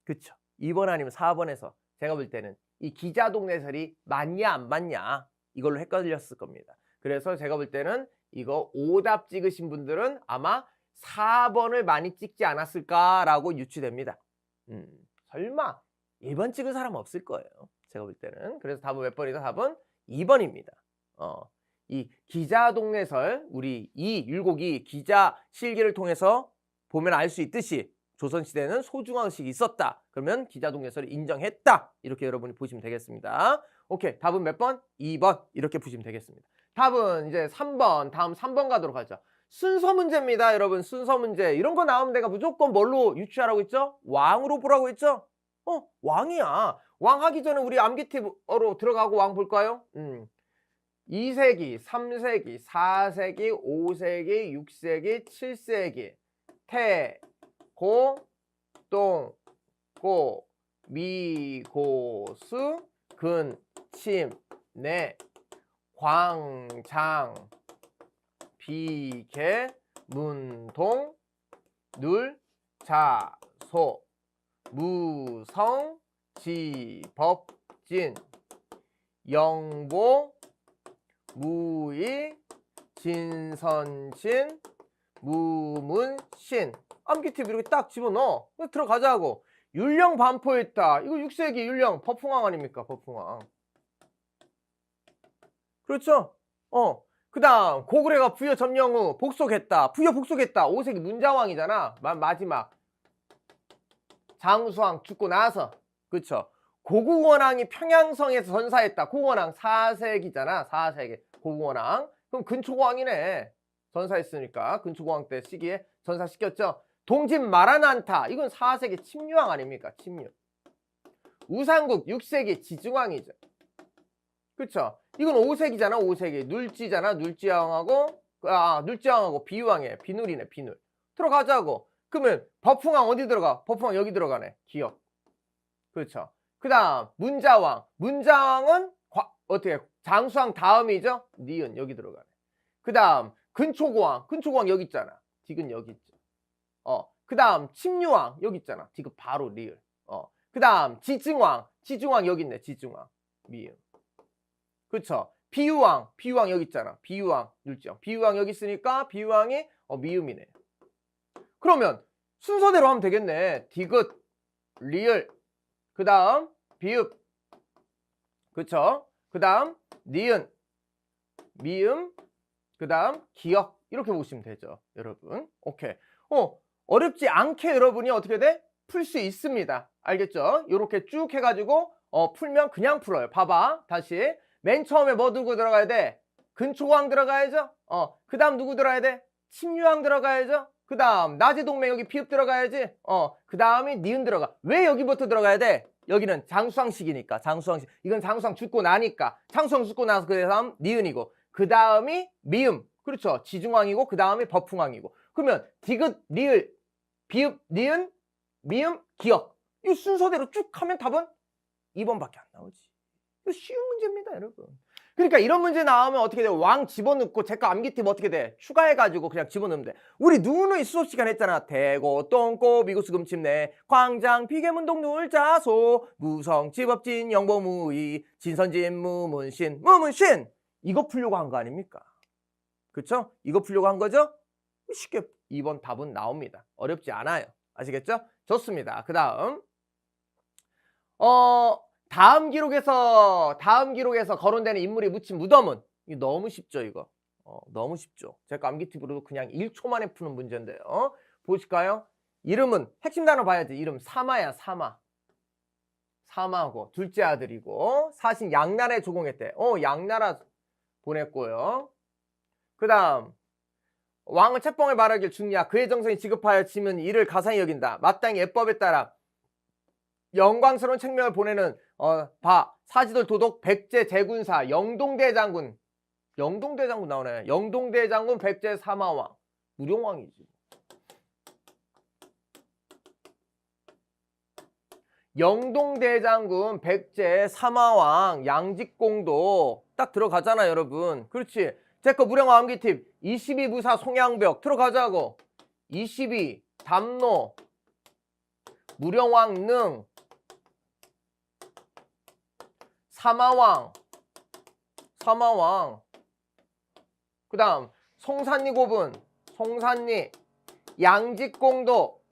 그쵸? 2번 아니면 4번에서 제가 볼 때는 이 기자동네설이 맞냐 안 맞냐 이걸로 헷갈렸을 겁니다. 그래서 제가 볼 때는 이거 오답 찍으신 분들은 아마 4번을 많이 찍지 않았을까라고 유추됩니다. 설마 1번 찍은 사람 없을 거예요. 제가 볼 때는. 그래서 답은 몇 번이다? 답은 2번입니다. 이 기자동네설 우리 이 율곡이 기자실기를 통해서 보면 알 수 있듯이 조선시대에는 소중한 의식이 있었다. 그러면 기자동네설을 인정했다. 이렇게 여러분이 보시면 되겠습니다. 오케이. 답은 몇 번? 2번. 이렇게 보시면 되겠습니다. 답은 이제 3번. 다음 3번 가도록 하죠. 순서 문제입니다. 여러분 순서 문제. 이런 거 나오면 내가 무조건 뭘로 유추하라고 했죠? 왕으로 보라고 했죠? 왕이야. 왕 하기 전에 우리 암기팁으로 들어가고 왕 볼까요? 2세기, 3세기, 4세기, 5세기, 6세기, 7세기 태, 고, 동, 고, 미, 고, 수, 근, 침, 내, 광, 장, 비, 개, 문, 동, 눌, 자, 소, 무, 성, 지, 법, 진, 영보, 무이, 진선신, 무문신. 암기팁 이렇게 딱 집어넣어. 들어가자고. 율령 반포했다. 이거 6세기 율령 법흥왕 아닙니까? 법흥왕. 그렇죠? 그다음 고구려가 부여 점령 후 복속했다. 부여 복속했다. 오색이 문자왕이잖아. 마지막. 장수왕 죽고 나서. 그쵸? 고궁원왕이 평양성에서 전사했다. 고궁원왕 4세기잖아. 4세기. 고궁원왕. 그럼 근초고왕이네. 전사했으니까. 근초고왕 때 시기에 전사시켰죠. 동집 마라난타. 이건 4세기 침류왕 아닙니까? 침류. 우상국 6세기 지중왕이죠. 그쵸? 이건 5세기잖아. 5세기. 눌지잖아. 눌지왕하고 비유왕이에요. 비눌이네. 비눌. 들어가자고. 그러면 버풍왕 어디 들어가? 버풍왕 여기 들어가네. 기억. 그렇죠. 그 다음 문자왕. 문자왕은 어떻게 장수왕 다음이죠? 니은 여기 들어가네. 그 다음 근초고왕. 근초고왕 여기 있잖아. 디귿 여기 있죠. 그 다음 침류왕 여기 있잖아. 디귿 바로 리을. 그 다음 지증왕. 지증왕 여기 있네. 지증왕 미음. 그렇죠. 비유왕. 비유왕 여기 있잖아. 비유왕 율지왕. 비유왕 여기 있으니까 비유왕이 미음이네. 그러면 순서대로 하면 되겠네. 디귿, 리을, 그 다음 비읍, 그쵸? 그 다음 니은, 미음, 그 다음 기역. 이렇게 보시면 되죠, 여러분. 오케이. 어렵지 않게 여러분이 어떻게 돼? 풀 수 있습니다. 알겠죠? 이렇게 쭉 해가지고 풀면 그냥 풀어요. 봐봐. 다시. 맨 처음에 뭐 누구 들어가야 돼? 근초왕 들어가야죠? 그 다음 누구 들어가야 돼? 침유왕 들어가야죠? 그 다음 나지동맹 여기 비읍 들어가야지. 그 다음이 니은 들어가. 왜 여기부터 들어가야 돼? 여기는 장수왕식이니까. 장수왕식. 이건 장수왕 죽고 나니까. 장수왕 죽고 나서 그 다음 니은이고, 그 다음이 미음. 그렇죠. 지중왕이고 그 다음이 버풍왕이고. 그러면 디귿, 리을, 비읍, 니은, 미음, 기역. 이 순서대로 쭉 하면 답은 2번밖에 안 나오지. 이거 쉬운 문제입니다, 여러분. 그러니까 이런 문제 나오면 어떻게 돼? 왕 집어넣고 제거 암기 팁 어떻게 돼? 추가해가지고 그냥 집어넣으면 돼. 우리 누누이 수업 시간 했잖아. 대고 똥꼬 미구수금침내 광장 비계문동 눌자소 무성 집업진 영보무의 진선진 무문신 무문신. 이거 풀려고 한 거 아닙니까? 그쵸? 이거 풀려고 한 거죠? 쉽게 2번 답은 나옵니다. 어렵지 않아요. 아시겠죠? 좋습니다. 그 다음 다음 기록에서 거론되는 인물이 묻힌 무덤은, 이거 너무 쉽죠, 이거. 너무 쉽죠. 제가 암기 팁으로도 그냥 1초 만에 푸는 문제인데요. 보실까요? 이름은 핵심 단어 봐야지. 이름 사마야, 사마. 사마고 둘째 아들이고 사신 양나라에 조공했대. 양나라 보냈고요. 그 다음 왕은 책봉을 말하길 중야 그의 정성이 지급하여 치면 이를 가상히 여긴다. 마땅히 예법에 따라 영광스러운 책명을 보내는 사지돌 도독 백제 제군사 영동대장군. 영동대장군 나오네. 영동대장군 백제 사마왕. 무령왕이지. 영동대장군 백제 사마왕 양직공도 딱 들어가잖아, 여러분. 그렇지. 제거 무령왕 암기팁 22부사 송양벽 들어가자고. 22 담노 무령왕 능 사마왕 그 다음 송산리 고분 송산리 양직공도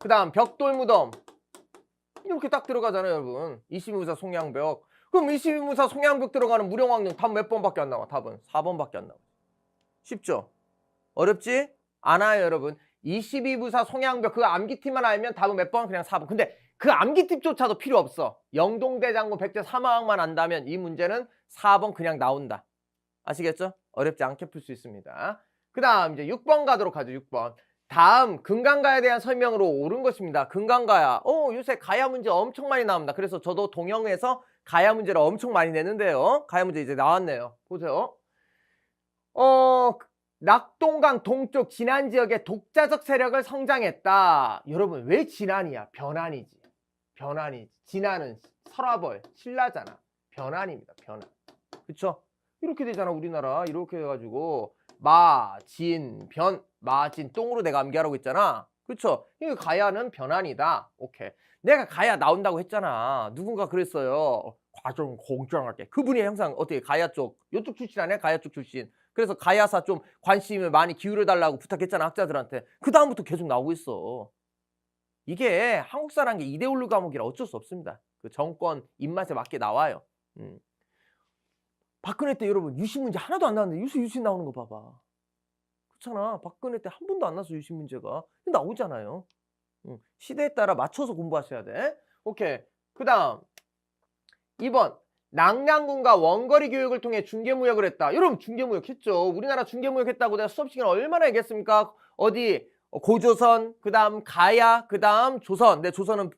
그 다음 벽돌무덤 이렇게 딱 들어가잖아요, 여러분. 22무사 송양벽. 그럼 22무사 송양벽 들어가는 무령왕릉 답 몇 번밖에 안 나와? 답은 4번밖에 안 나와. 쉽죠? 어렵지? 않아요, 여러분. 22부사 송양벽 그 암기팁만 알면 답은 몇 번? 그냥 4번. 근데 그 암기팁조차도 필요 없어. 영동대장군 백제 사마왕만 안다면 이 문제는 4번 그냥 나온다. 아시겠죠? 어렵지 않게 풀 수 있습니다. 그 다음 이제 6번 가도록 하죠. 6번. 다음 금강가에 대한 설명으로 옳은 것입니다. 금강가야. 요새 가야 문제 엄청 많이 나옵니다. 그래서 저도 동영에서 가야 문제를 엄청 많이 내는데요. 가야 문제 이제 나왔네요. 보세요. 낙동강 동쪽 진안 지역에 독자적 세력을 성장했다. 여러분 왜 진안이야? 변안이지. 변안이지. 진안은 설화벌, 신라잖아. 변안입니다. 변안. 그쵸? 이렇게 되잖아, 우리나라. 이렇게 해가지고 마, 진, 변, 마, 진, 똥으로 내가 암기하라고 했잖아. 그쵸? 이거 가야는 변안이다. 오케이. 내가 가야 나온다고 했잖아. 누군가 그랬어요. 과정 공정하게. 그분이 항상 어떻게 가야 쪽, 이쪽 출신 아니야? 가야 쪽 출신. 그래서 가야사 좀 관심을 많이 기울여달라고 부탁했잖아, 학자들한테. 그 다음부터 계속 나오고 있어. 이게 한국사라는 게 이데올로 과목이라 어쩔 수 없습니다. 그 정권 입맛에 맞게 나와요. 박근혜 때 여러분 유신 문제 하나도 안 나왔는데 요새 유신 나오는 거 봐봐. 그렇잖아. 박근혜 때 한 번도 안 나왔어 유신 문제가. 나오잖아요. 시대에 따라 맞춰서 공부하셔야 돼. 오케이. 그 다음 2번 낭량군과 원거리 교육을 통해 중개무역을 했다. 여러분 중개무역 했죠. 우리나라 중개무역 했다고 내가 수업 시간에 얼마나 얘기했습니까? 어디 고조선, 그 다음 가야, 그 다음 조선. 근데 조선은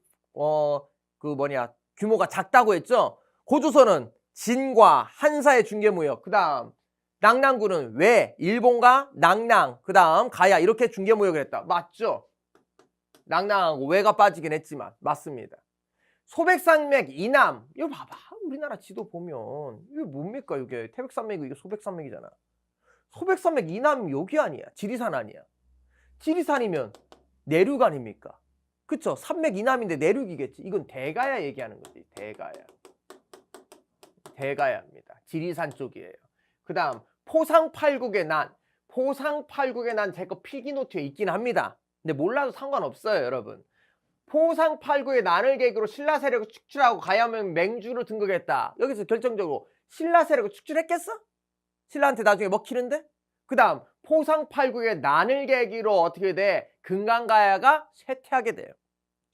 규모가 작다고 했죠. 고조선은 진과 한사의 중개무역. 그 다음 낭량군은 왜 일본과 낭랑, 그 다음 가야 이렇게 중개무역을 했다. 맞죠? 낭랑하고 왜가 빠지긴 했지만 맞습니다. 소백산맥 이남. 이거 봐봐. 우리나라 지도 보면 이게 뭡니까 이게. 태백산맥이고 이게 소백산맥이잖아. 소백산맥 이남 여기 아니야. 지리산 아니야. 지리산이면 내륙 아닙니까? 그쵸? 산맥 이남인데 내륙이겠지. 이건 대가야 얘기하는 거지. 대가야. 대가야입니다. 지리산 쪽이에요. 그 다음 포상팔국의 난. 포상팔국의 난 제 거 필기노트에 있긴 합니다. 근데 몰라도 상관없어요 여러분. 포상팔국의 난을 계기로 신라 세력을 축출하고 가야면 맹주로 등극했다. 여기서 결정적으로 신라 세력을 축출했겠어? 신라한테 나중에 먹히는데? 그 다음 포상팔국의 난을 계기로 어떻게 돼? 금강가야가 쇠퇴하게 돼요.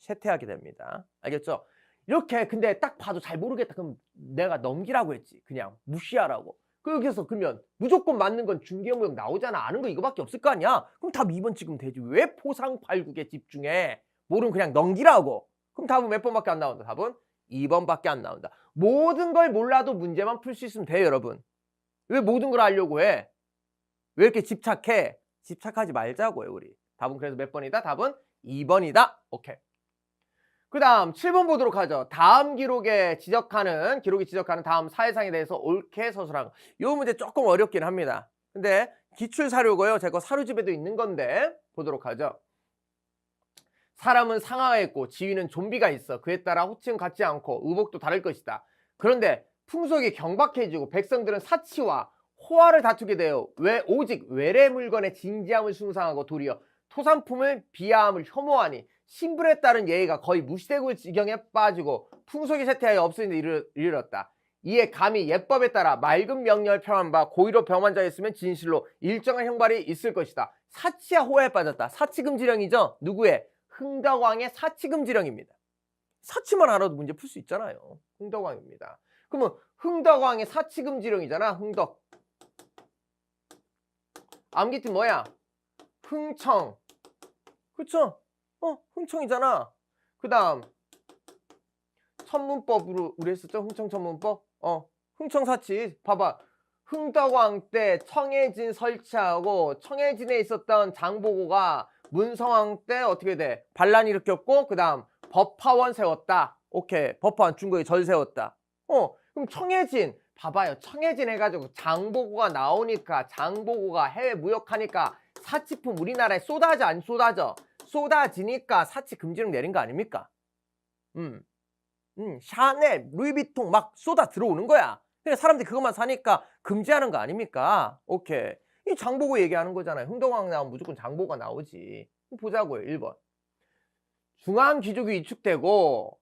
쇠퇴하게 됩니다. 알겠죠? 이렇게 근데 딱 봐도 잘 모르겠다. 그럼 내가 넘기라고 했지. 그냥 무시하라고. 여기서 그러면 무조건 맞는 건 중개무역 나오잖아. 아는 거 이거밖에 없을 거 아니야. 그럼 답 2번 찍으면 되지. 왜 포상팔국에 집중해? 모르면 그냥 넘기라고. 그럼 답은 몇 번밖에 안 나온다. 답은 2번밖에 안 나온다. 모든 걸 몰라도 문제만 풀 수 있으면 돼요 여러분. 왜 모든 걸 알려고 해? 왜 이렇게 집착해? 집착하지 말자고요 우리. 답은 그래서 몇 번이다? 답은 2번이다. 오케이. 그 다음 7번 보도록 하죠. 다음 기록이 지적하는 다음 사회상에 대해서 옳게 서술한 거. 이 문제 조금 어렵긴 합니다. 근데 기출 사료고요. 제 거 사료집에도 있는 건데 보도록 하죠. 사람은 상하했고 지위는 좀비가 있어. 그에 따라 호칭은 같지 않고 의복도 다를 것이다. 그런데 풍속이 경박해지고 백성들은 사치와 호화를 다투게 되어 오직 외래 물건의 진지함을 숭상하고 도리어 토산품을 비하함을 혐오하니 신분에 따른 예의가 거의 무시되고 지경에 빠지고 풍속이 쇠퇴하여 없어진 데 이르렀다. 이에 감히 예법에 따라 맑은 명령을 표한 바 고의로 병한 자였으면 진실로 일정한 형벌이 있을 것이다. 사치와 호화에 빠졌다. 사치금지령이죠. 누구의? 흥덕왕의 사치금지령입니다. 사치만 알아도 문제 풀 수 있잖아요. 흥덕왕입니다. 그러면 흥덕왕의 사치금지령이잖아. 흥덕. 암기팀 뭐야? 흥청. 그쵸? 흥청이잖아. 그 다음 천문법으로 우리 했었죠? 흥청천문법. 흥청사치. 봐봐. 흥덕왕 때 청해진 설치하고 청해진에 있었던 장보고가 문성왕 때 어떻게 돼? 반란 일으켰고 그 다음 법화원 세웠다. 오케이. 법화원 중국에 절 세웠다. 그럼 청해진 봐봐요. 청해진 해가지고 장보고가 나오니까 장보고가 해외 무역하니까 사치품 우리나라에 쏟아져 안 쏟아져? 쏟아지니까 사치 금지령 내린 거 아닙니까? 샤넬, 루이비통 막 쏟아 들어오는 거야. 그러니까 사람들이 그것만 사니까 금지하는 거 아닙니까? 오케이. 이 장보고 얘기하는 거잖아요. 흥덕왕 나오면 무조건 장보고가 나오지. 보자고요. 1번. 중앙귀족이 위축되고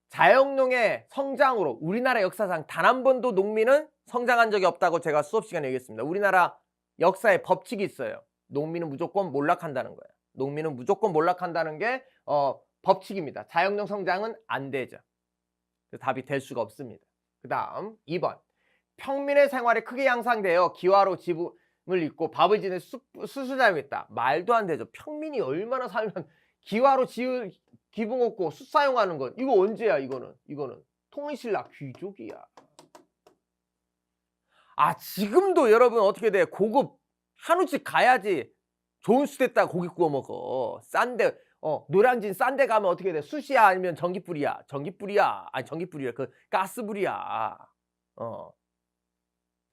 자영농의 성장으로 우리나라 역사상 단 한 번도 농민은 성장한 적이 없다고 제가 수업 시간에 얘기했습니다. 우리나라 역사에 법칙이 있어요. 농민은 무조건 몰락한다는 거예요. 농민은 무조건 몰락한다는 게 법칙입니다. 자영농 성장은 안 되죠. 답이 될 수가 없습니다. 그 다음 2번. 평민의 생활이 크게 향상되어 기와로 지붕을 잇고 밥을 지는 수수자용했다. 말도 안 되죠. 평민이 얼마나 살면 기와로 기붕 얻고 숯 사용하는 건 이거 언제야 이거는 통일신라 귀족이야. 지금도 여러분 어떻게 돼? 고급 한우집 가야지 좋은 숯 됐다 고기 구워 먹어. 싼데 노량진 싼데 가면 어떻게 돼? 숯이야 아니면 전기불이야? 전기불이야. 아니 전기불이야. 그 가스불이야.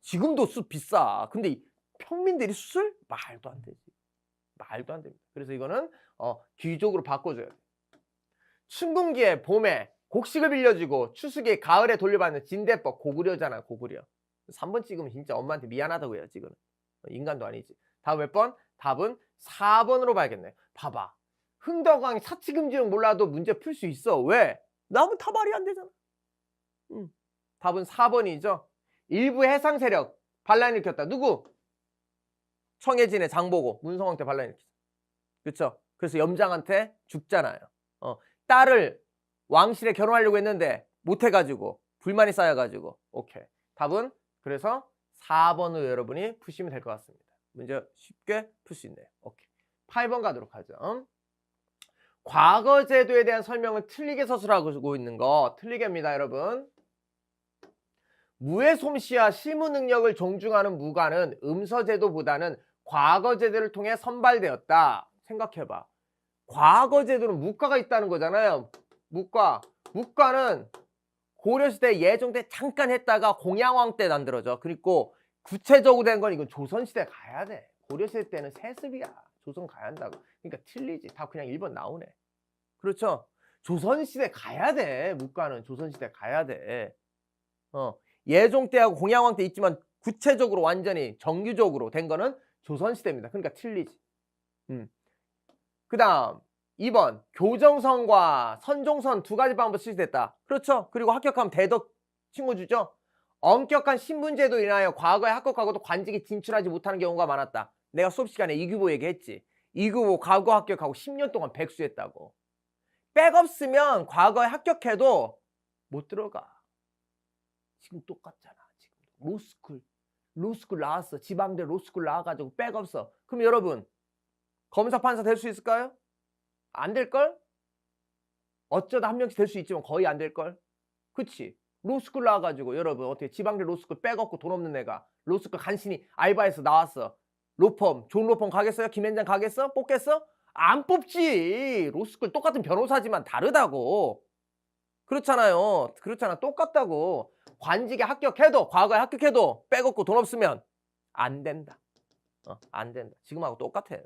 지금도 숯 비싸. 근데 평민들이 숯을? 말도 안 되지. 말도 안 됩니다. 그래서 이거는 귀족으로 바꿔줘야 돼. 춘궁기에 봄에 곡식을 빌려주고 추수기에 가을에 돌려받는 진대법. 고구려잖아. 고구려. 3번 찍으면 진짜 엄마한테 미안하다고 해요. 지금 인간도 아니지. 다음 몇 번? 답은 4번으로 봐야겠네. 봐봐. 흥덕왕이 사치금지령 몰라도 문제 풀 수 있어. 왜? 나면 다 말이 안 되잖아. 답은 4번이죠. 일부 해상 세력 반란 일으켰다. 누구? 청해진의 장보고 문성왕 때 반란 일으켰어. 그렇죠? 그래서 염장한테 죽잖아요. 딸을 왕실에 결혼하려고 했는데 못해가지고 불만이 쌓여가지고. 오케이. 답은 그래서 4번으로 여러분이 푸시면 될 것 같습니다. 문제 쉽게 풀 수 있네요. 오케이. 8번 가도록 하죠. 과거 제도에 대한 설명을 틀리게 서술하고 있는 거 틀리게입니다, 여러분. 무의 솜씨와 실무 능력을 존중하는 무관은 음서 제도보다는 과거 제도를 통해 선발되었다. 생각해봐. 과거 제도는 무과가 있다는 거잖아요. 무과. 무과는 고려시대 예종 때 잠깐 했다가 공양왕 때 만들어져. 그리고 구체적으로 된 건 이건 조선시대 가야 돼. 고려시대 때는 세습이야. 조선 가야 한다고. 그러니까 틀리지. 다 그냥 1번 나오네. 그렇죠? 조선시대 가야 돼. 무과는 조선시대 가야 돼. 예종 때하고 공양왕 때 있지만 구체적으로 완전히 정규적으로 된 거는 조선시대입니다. 그러니까 틀리지. 그 다음 2번 교정선과 선종선 두 가지 방법 실시됐다. 그렇죠. 그리고 합격하면 대덕 칭호 주죠. 엄격한 신분제도 인하여 과거에 합격하고도 관직에 진출하지 못하는 경우가 많았다. 내가 수업 시간에 이규보 얘기했지. 이규보 과거 합격하고 10년 동안 백수했다고. 백 없으면 과거에 합격해도 못 들어가. 지금 똑같잖아. 지금 로스쿨 나왔어. 지방대 로스쿨 나와가지고 백 없어. 그럼 여러분 검사 판사 될 수 있을까요? 안 될걸? 어쩌다 한 명씩 될 수 있지만 거의 안 될걸? 그치? 로스쿨 나와가지고 여러분 어떻게 지방대 로스쿨 백 없고 돈 없는 애가 로스쿨 간신히 알바해서 나왔어. 로펌 좋은 로펌 가겠어요? 김현장 가겠어? 뽑겠어? 안 뽑지. 로스쿨 똑같은 변호사지만 다르다고. 그렇잖아요. 그렇잖아. 똑같다고. 관직에 합격해도 과거에 합격해도 백 없고 돈 없으면 안 된다. 안 된다. 지금하고 똑같아요.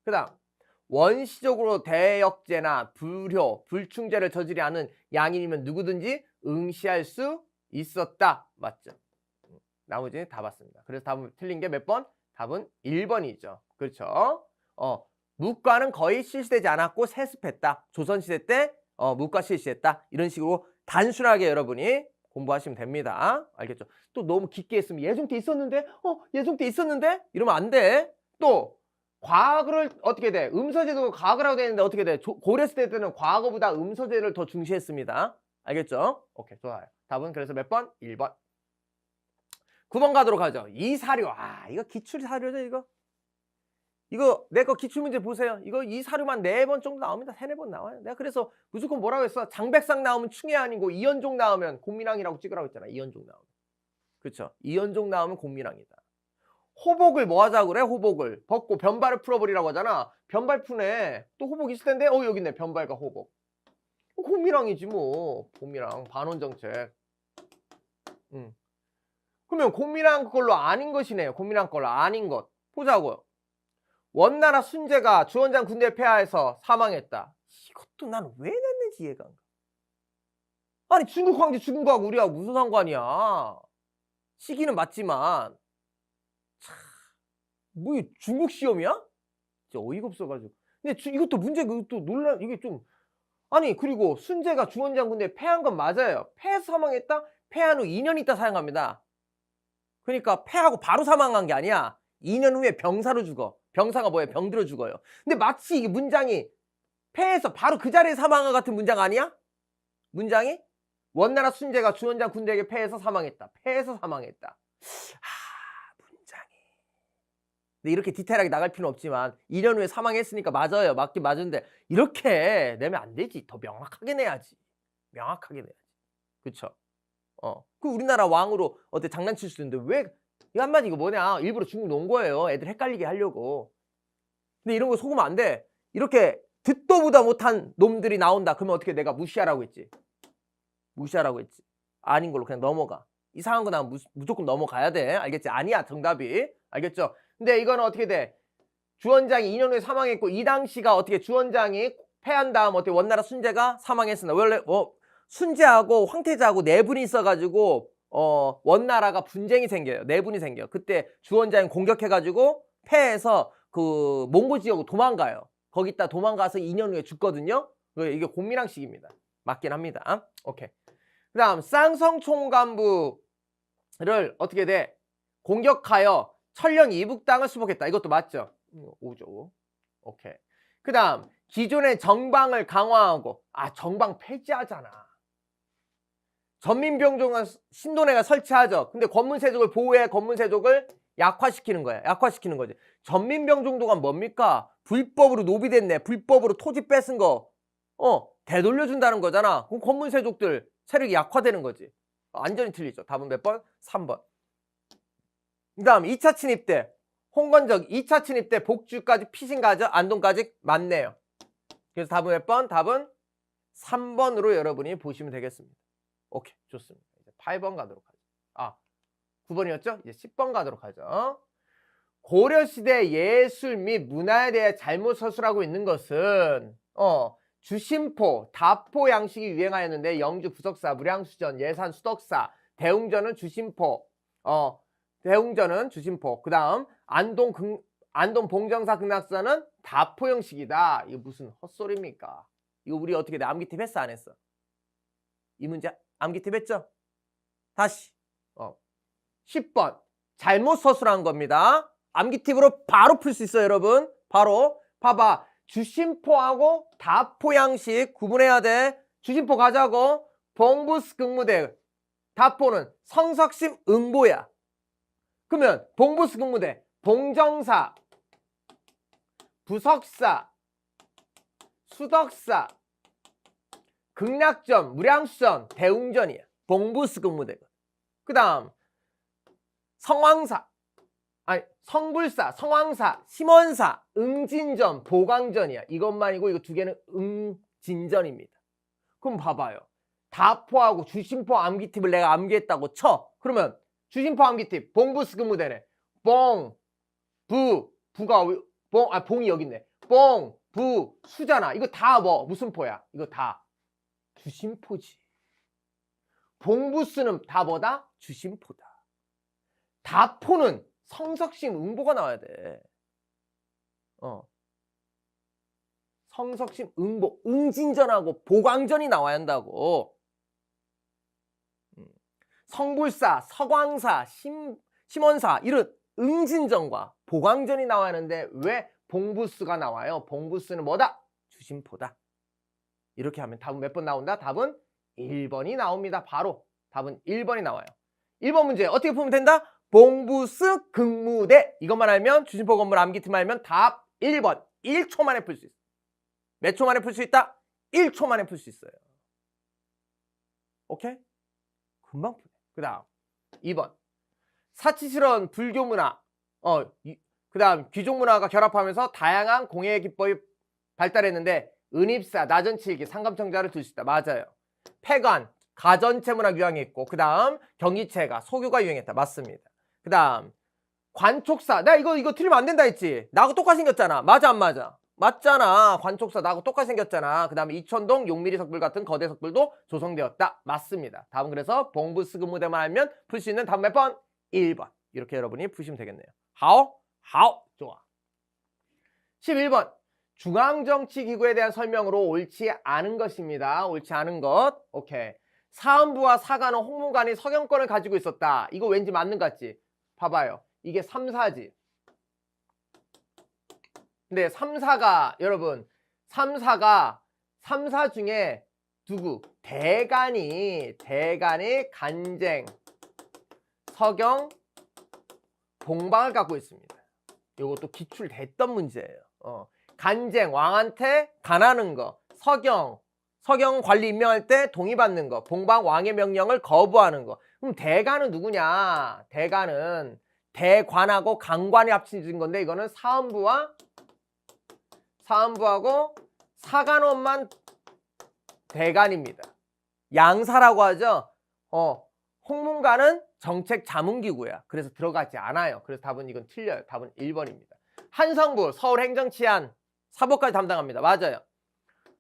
그 다음 원시적으로 대역죄나 불효, 불충죄를 저지르지 않은 양인이면 누구든지 응시할 수 있었다. 맞죠? 나머지 다 봤습니다. 그래서 답은 틀린 게 몇 번? 답은 1번이죠. 그렇죠? 무과는 거의 실시되지 않았고 세습했다. 조선시대 때 무과 실시했다. 이런 식으로 단순하게 여러분이 공부하시면 됩니다. 알겠죠? 또 너무 깊게 했으면 예종 때 있었는데? 예종 때 있었는데? 이러면 안 돼. 또 과거를 어떻게 돼? 음서제도 과거라고 되어 있는데 어떻게 돼? 고려시대 때는 과거보다 음서제를 더 중시했습니다. 알겠죠? 오케이, 좋아요. 답은 그래서 몇 번? 1번. 9번 가도록 하죠. 이 사료. 이거 기출 사료죠, 이거? 이거 내 거 기출문제 보세요. 이거 이 사료만 4번 정도 나옵니다. 3, 4번 나와요. 내가 그래서 무조건 뭐라고 했어? 장백상 나오면 충해 아니고 이현종 나오면 공민왕이라고 찍으라고 했잖아. 이현종 나오면. 그렇죠? 이현종 나오면 공민왕이다. 호복을 뭐 하자고 그래? 호복을 벗고 변발을 풀어버리라고 하잖아. 변발 푸네. 또 호복 있을 텐데 여기 있네. 변발과 호복. 공민왕이지 뭐. 공민왕 반원정책. 그러면 공민왕 걸로 아닌 것이네요. 공민왕 걸로 아닌 것. 보자고요. 원나라 순제가 주원장 군대에 패하해서 사망했다. 이것도 나는 왜 냈는지 이해가 안 가. 아니 중국 황제 죽은 거하고 우리하고 무슨 상관이야. 시기는 맞지만 뭐 중국 시험이야? 진짜 어이가 없어가지고. 근데 이것도 문제가 또 논란 이게 좀 아니 그리고 순제가 주원장 군대에 패한 건 맞아요. 패해서 사망했다? 패한 후 2년 있다 사용합니다. 그러니까 패하고 바로 사망한 게 아니야. 2년 후에 병사로 죽어. 병사가 뭐예요? 병들어 죽어요. 근데 마치 이게 문장이 패해서 바로 그 자리에 사망한 같은 문장 아니야? 문장이 원나라 순제가 주원장 군대에게 패해서 사망했다. 패해서 사망했다. 문장이. 근데 이렇게 디테일하게 나갈 필요는 없지만 2년 후에 사망했으니까 맞아요. 맞긴 맞은데 이렇게 내면 안 되지. 더 명확하게 내야지. 명확하게 내야지. 그쵸? 그 우리나라 왕으로 어때 장난칠 수 있는데 왜 이 한마디 이거 뭐냐? 일부러 중국 놓은 거예요. 애들 헷갈리게 하려고. 근데 이런 거 속으면 안 돼. 이렇게 듣도 보다 못한 놈들이 나온다. 그러면 어떻게 내가 무시하라고 했지? 무시하라고 했지. 아닌 걸로 그냥 넘어가. 이상한 거 나면 무조건 넘어가야 돼. 알겠지? 아니야 정답이. 알겠죠? 근데 이거는 어떻게 돼? 주원장이 2년 후에 사망했고 이 당시가 어떻게 주원장이 패한 다음 어떻게 원나라 순제가 사망했습니다. 원래 순제하고 황태자하고 4분이 있어가지고 원나라가 분쟁이 생겨요. 4분이 생겨요. 그때 주원장이 공격해가지고 패해서 그 몽고 지역으로 도망가요. 거기다 도망가서 2년 후에 죽거든요. 이게 공민왕 시기입니다. 맞긴 합니다. 오케이. 그 다음 쌍성 총관부를 어떻게 돼? 공격하여 천령 이북당을 수복했다. 이것도 맞죠? 5조. 오케이. 그 다음 기존의 정방을 강화하고 정방 폐지하잖아. 전민병종은 신도내가 설치하죠. 근데 권문세족을 보호해 권문세족을 약화시키는 거야. 약화시키는 거지. 전민병종도가 뭡니까? 불법으로 노비됐네. 불법으로 토지 뺏은 거 되돌려준다는 거잖아. 그럼 권문세족들 세력이 약화되는 거지. 완전히 틀리죠. 답은 몇 번? 3번. 그 다음 2차 침입 때 홍건적 2차 침입 때 복주까지 피신가죠? 안동까지 맞네요. 그래서 답은 몇 번? 답은 3번으로 여러분이 보시면 되겠습니다. 오케이, 좋습니다. 이제 8번 가도록 하죠. 9번이었죠? 이제 10번 가도록 하죠. 고려시대 예술 및 문화에 대해 잘못 서술하고 있는 것은 주심포, 다포 양식이 유행하였는데 영주 부석사, 무량수전, 예산 수덕사, 대웅전은 주심포, 대웅전은 주심포. 그 다음 안동 봉정사 극락사는 다포 형식이다. 이거 무슨 헛소리입니까? 이거 우리 어떻게 돼? 암기팁 했어 안 했어? 이 문제 암기팁 했죠? 다시 10번 잘못 서술한 겁니다. 암기팁으로 바로 풀 수 있어요 여러분. 바로 봐봐. 주심포하고 다포 양식 구분해야 돼. 주심포 가자고. 봉부스 극무대. 다포는 성석심 응보야. 그러면 봉부스 극무대 봉정사, 부석사, 수덕사, 극락전, 무량수전, 대웅전이야. 봉부스 극무대가. 그 다음 성황사, 성불사, 성황사, 심원사, 응진전, 보광전이야. 이것만이고 이거 두 개는 응진전입니다. 그럼 봐봐요. 다포하고 주심포 암기팁을 내가 암기했다고 쳐. 그러면 주심포 암기팁 봉부스 극무대네. 봉이 여기 있네. 봉, 부, 수잖아. 이거 다 무슨 포야? 이거 다 주심포지. 봉부스는 다 뭐다? 주심포다. 다포는 성석심 응보가 나와야 돼. 성석심 응보, 응진전하고 보광전이 나와야 한다고. 성불사, 서광사, 심원사 이런 응진전과 보광전이 나와야 하는데 왜 봉부스가 나와요? 봉부스는 뭐다? 주심포다. 이렇게 하면 답은 몇 번 나온다? 답은 1번이 나옵니다. 바로 답은 1번이 나와요. 1번 문제 어떻게 풀면 된다? 봉부스 극무대 이것만 알면 주심포 건물 암기팀 알면 답 1번 1초 만에 풀 수 있어. 몇 초 만에 풀 수 있다? 1초 만에 풀 수 있어요. 오케이? 금방 푸네. 그 다음 2번 사치스러운 불교 문화 그 다음 귀족 문화가 결합하면서 다양한 공예 기법이 발달했는데 은입사, 나전칠기, 상감청자를 둘 수 있다. 맞아요. 폐관, 가전체 문화 유행했고 그 다음 경기체가, 소교가 유행했다. 맞습니다. 그 다음 관촉사. 나 이거 틀리면 안 된다 했지. 나하고 똑같이 생겼잖아. 맞아 안 맞아? 맞잖아. 관촉사 나하고 똑같이 생겼잖아. 그 다음에 이천동 용미리 석불 같은 거대 석불도 조성되었다. 맞습니다. 답은 그래서 봉부스 극무대만 알면 풀 수 있는 답은 몇 번? 1번. 이렇게 여러분이 푸시면 되겠네요. 하오? 좋아. 11번 중앙정치기구에 대한 설명으로 옳지 않은 것입니다. 옳지 않은 것. 오케이. 사헌부와 사관은 홍문관이 서경권을 가지고 있었다. 이거 왠지 맞는 것 같지? 봐봐요. 이게 3사지. 근데 3사가 여러분 3사 중에 누구? 대간이 간쟁, 서경, 봉방을 갖고 있습니다. 이것도 기출됐던 문제예요. 간쟁, 왕한테 간하는 거, 서경 관리 임명할 때 동의받는 거, 봉방 왕의 명령을 거부하는 거. 그럼 대간은 누구냐? 대간은 대관하고 강관이 합쳐진 건데 이거는 사헌부하고 사간원만 대간입니다. 양사라고 하죠. 홍문관은 정책자문기구야. 그래서 들어가지 않아요. 그래서 답은 이건 틀려요. 답은 1번입니다. 한성부, 서울행정치안, 사법까지 담당합니다. 맞아요.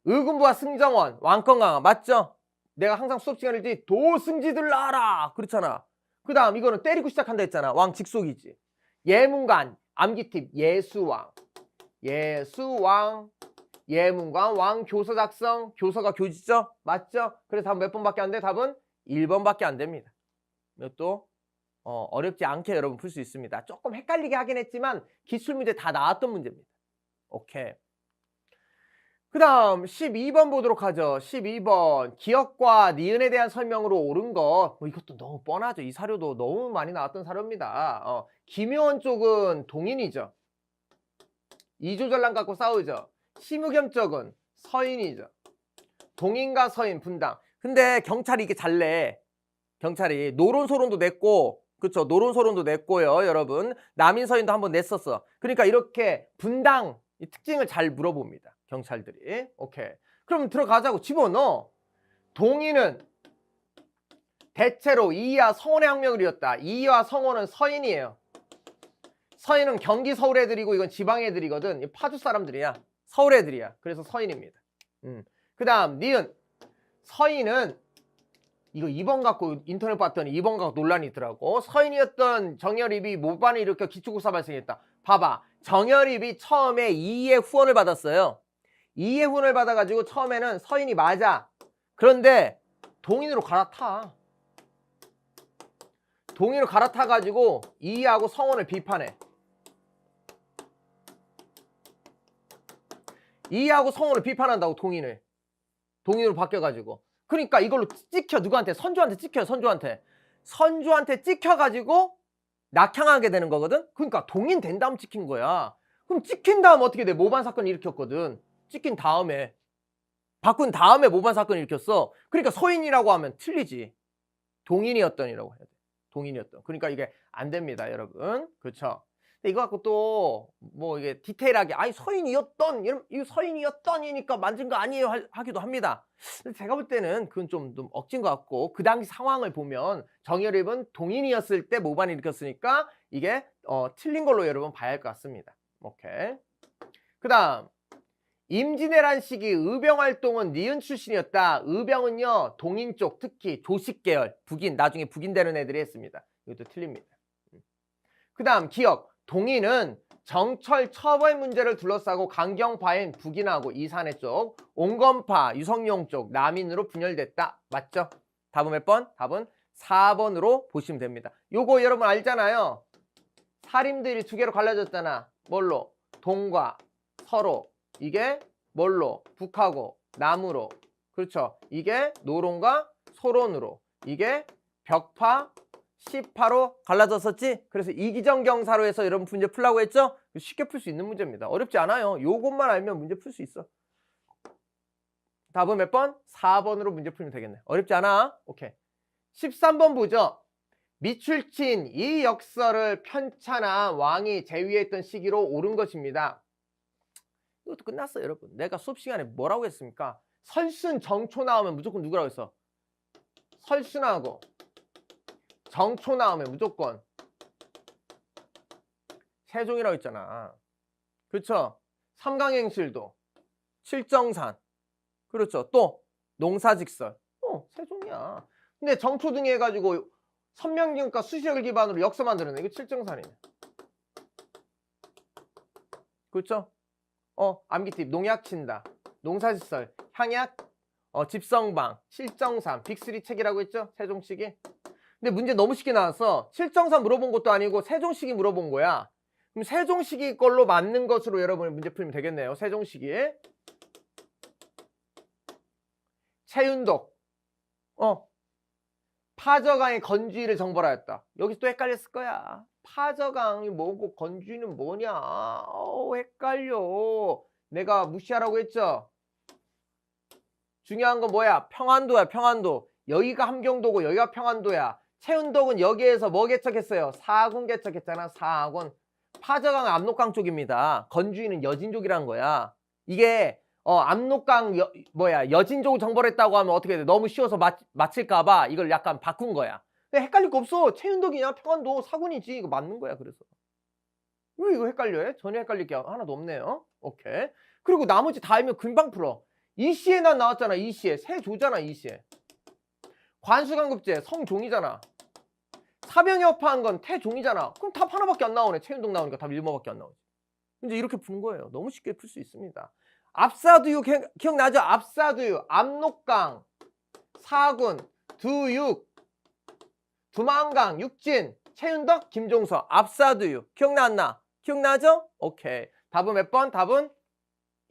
의군부와 승정원, 왕권 강화. 맞죠? 내가 항상 수업 시간에 할 도승지들 나와라 그렇잖아. 그 다음 이거는 때리고 시작한다 했잖아. 왕 직속이지. 예문관, 암기팁, 예수왕, 예문관, 왕 교서 작성, 교서가 교지죠? 맞죠? 그래서 답은 몇 번밖에 안 돼? 답은 1번밖에 안 됩니다. 이것도 어렵지 않게 여러분 풀 수 있습니다. 조금 헷갈리게 하긴 했지만 기출문제 다 나왔던 문제입니다. 오케이. 그 다음 12번 보도록 하죠. 12번 기억과 니은에 대한 설명으로 옳은 것. 이것도 너무 뻔하죠. 이 사료도 너무 많이 나왔던 사료입니다. 김효원 쪽은 동인이죠. 이조전랑 갖고 싸우죠. 심우겸 쪽은 서인이죠. 동인과 서인 분당. 근데 경찰이 이게 잘 내. 경찰이 노론소론도 냈고, 그쵸? 노론소론도 냈고요, 여러분. 남인서인도 한번 냈었어. 그러니까 이렇게 분당 이 특징을 잘 물어봅니다, 경찰들이. 오케이. 그럼 들어가자고. 집어넣어. 동인은 대체로 이이와 성원의 학명을 이었다. 이이와 성원은 서인이에요. 서인은 경기 서울 애들이고 이건 지방 애들이거든. 파주 사람들이야. 서울 애들이야. 그래서 서인입니다. 그 다음 니은. 서인은 이거 2번 갖고 인터넷 봤더니 2번 갖고 논란이 있더라고. 서인이었던 정열입이 모반을 일으켜 기초국사 발생했다. 봐봐. 정열입이 처음에 이의 후원을 받았어요. 이의 후원을 받아가지고 처음에는 서인이 맞아. 그런데 동인으로 갈아타. 동인으로 갈아타가지고 이하고 성원을 비판해. 이하고 성원을 비판한다고 동인을. 동인으로 바뀌어가지고. 그러니까 이걸로 찍혀. 누구한테? 선조한테 찍혀요. 선조한테 찍혀가지고 낙향하게 되는 거거든. 그러니까 동인 된 다음 찍힌 거야. 그럼 찍힌 다음 어떻게 돼? 모반 사건을 일으켰거든. 찍힌 다음에 바꾼 다음에 모반 사건을 일으켰어. 그러니까 서인이라고 하면 틀리지. 동인이었던이라고 해야 돼. 동인이었던. 그러니까 이게 안 됩니다, 여러분. 그렇죠? 이거 갖고 또 뭐 이게 디테일하게 아니 서인이었던 이 서인이었던이니까 만든 거 아니에요 하기도 합니다. 근데 제가 볼 때는 그건 좀 억진 것 같고 그 당시 상황을 보면 정열입은 동인이었을 때 모반을 일으켰으니까 이게 틀린 걸로 여러분 봐야 할 것 같습니다. 오케이. 그 다음 임진왜란 시기 의병활동은 니은 출신이었다. 의병은요 동인 쪽 특히 조식계열 북인 나중에 북인되는 애들이 했습니다. 이것도 틀립니다. 그 다음 기억 동인은 정철 처벌 문제를 둘러싸고 강경파인 북인하고 이산해 쪽, 온건파, 유성룡 쪽, 남인으로 분열됐다. 맞죠? 답은 몇 번? 답은 4번으로 보시면 됩니다. 요거 여러분 알잖아요. 살인들이 두 개로 갈라졌잖아. 뭘로? 동과 서로. 이게 뭘로? 북하고 남으로. 그렇죠? 이게 노론과 소론으로. 이게 벽파, 시파로 갈라졌었지? 그래서 이기정 경사로에서 여러분 문제 풀라고 했죠? 쉽게 풀 수 있는 문제입니다. 어렵지 않아요. 요것만 알면 문제 풀 수 있어. 답은 몇 번? 4번으로 문제 풀면 되겠네. 어렵지 않아? 오케이. 13번 보죠. 미출친 이 역설을 편찬한 왕이 재위했던 시기로 옳은 것입니다. 이것도 끝났어요, 여러분. 내가 수업 시간에 뭐라고 했습니까? 설순 정초 나오면 무조건 누구라고 했어? 설순하고 정초 나오면 무조건 세종이라고 했잖아. 그렇죠? 삼강행실도 칠정산. 그렇죠. 또 농사직설. 세종이야. 근데 정초 등에 해가지고 선명기금과 수시력을 기반으로 역사 만들어내. 이거 칠정산이네. 그렇죠? 암기팁 농약 친다. 농사직설, 향약, 집성방, 칠정산, 빅3 책이라고 했죠? 세종시기. 근데 문제 너무 쉽게 나왔어. 칠정산 물어본 것도 아니고 세종시기 물어본 거야. 그럼 세종시기 걸로 맞는 것으로 여러분이 문제 풀면 되겠네요. 세종시기. 최윤독. 파저강의 건주의를 정벌하였다. 여기서 또 헷갈렸을 거야. 파저강이 뭐고 건주의는 뭐냐. 헷갈려. 내가 무시하라고 했죠. 중요한 건 뭐야? 평안도야, 평안도. 여기가 함경도고 여기가 평안도야. 최윤독은 여기에서 뭐 개척했어요? 사군 개척했잖아. 사군. 파저강은 압록강 쪽입니다. 건주의는 여진족이란 거야. 이게 압록강 여진족을 정벌했다고 하면 어떻게 돼? 너무 쉬워서 맞힐까봐 이걸 약간 바꾼 거야. 근데 헷갈릴 거 없어. 최윤독이냐 평안도 사군이지. 이거 맞는 거야. 그래서 왜 이거 헷갈려해? 전혀 헷갈릴 게 하나도 없네요. 오케이. 그리고 나머지 다 알면 금방 풀어. 이시에 난 나왔잖아. 이시에 세조잖아. 이시에 관수강급제 성종이잖아. 사병여파한 건 태종이잖아. 그럼 답 하나밖에 안 나오네. 최윤독 나오니까 답 1번밖에 안 나오지. 이제 이렇게 푼 거예요. 너무 쉽게 풀 수 있습니다. 압사두유 기억나죠? 압사두유, 압록강, 사군, 두육, 두만강, 육진, 최윤덕, 김종서, 압사두육. 기억나 안 나? 기억나죠? 오케이. 답은 몇 번? 답은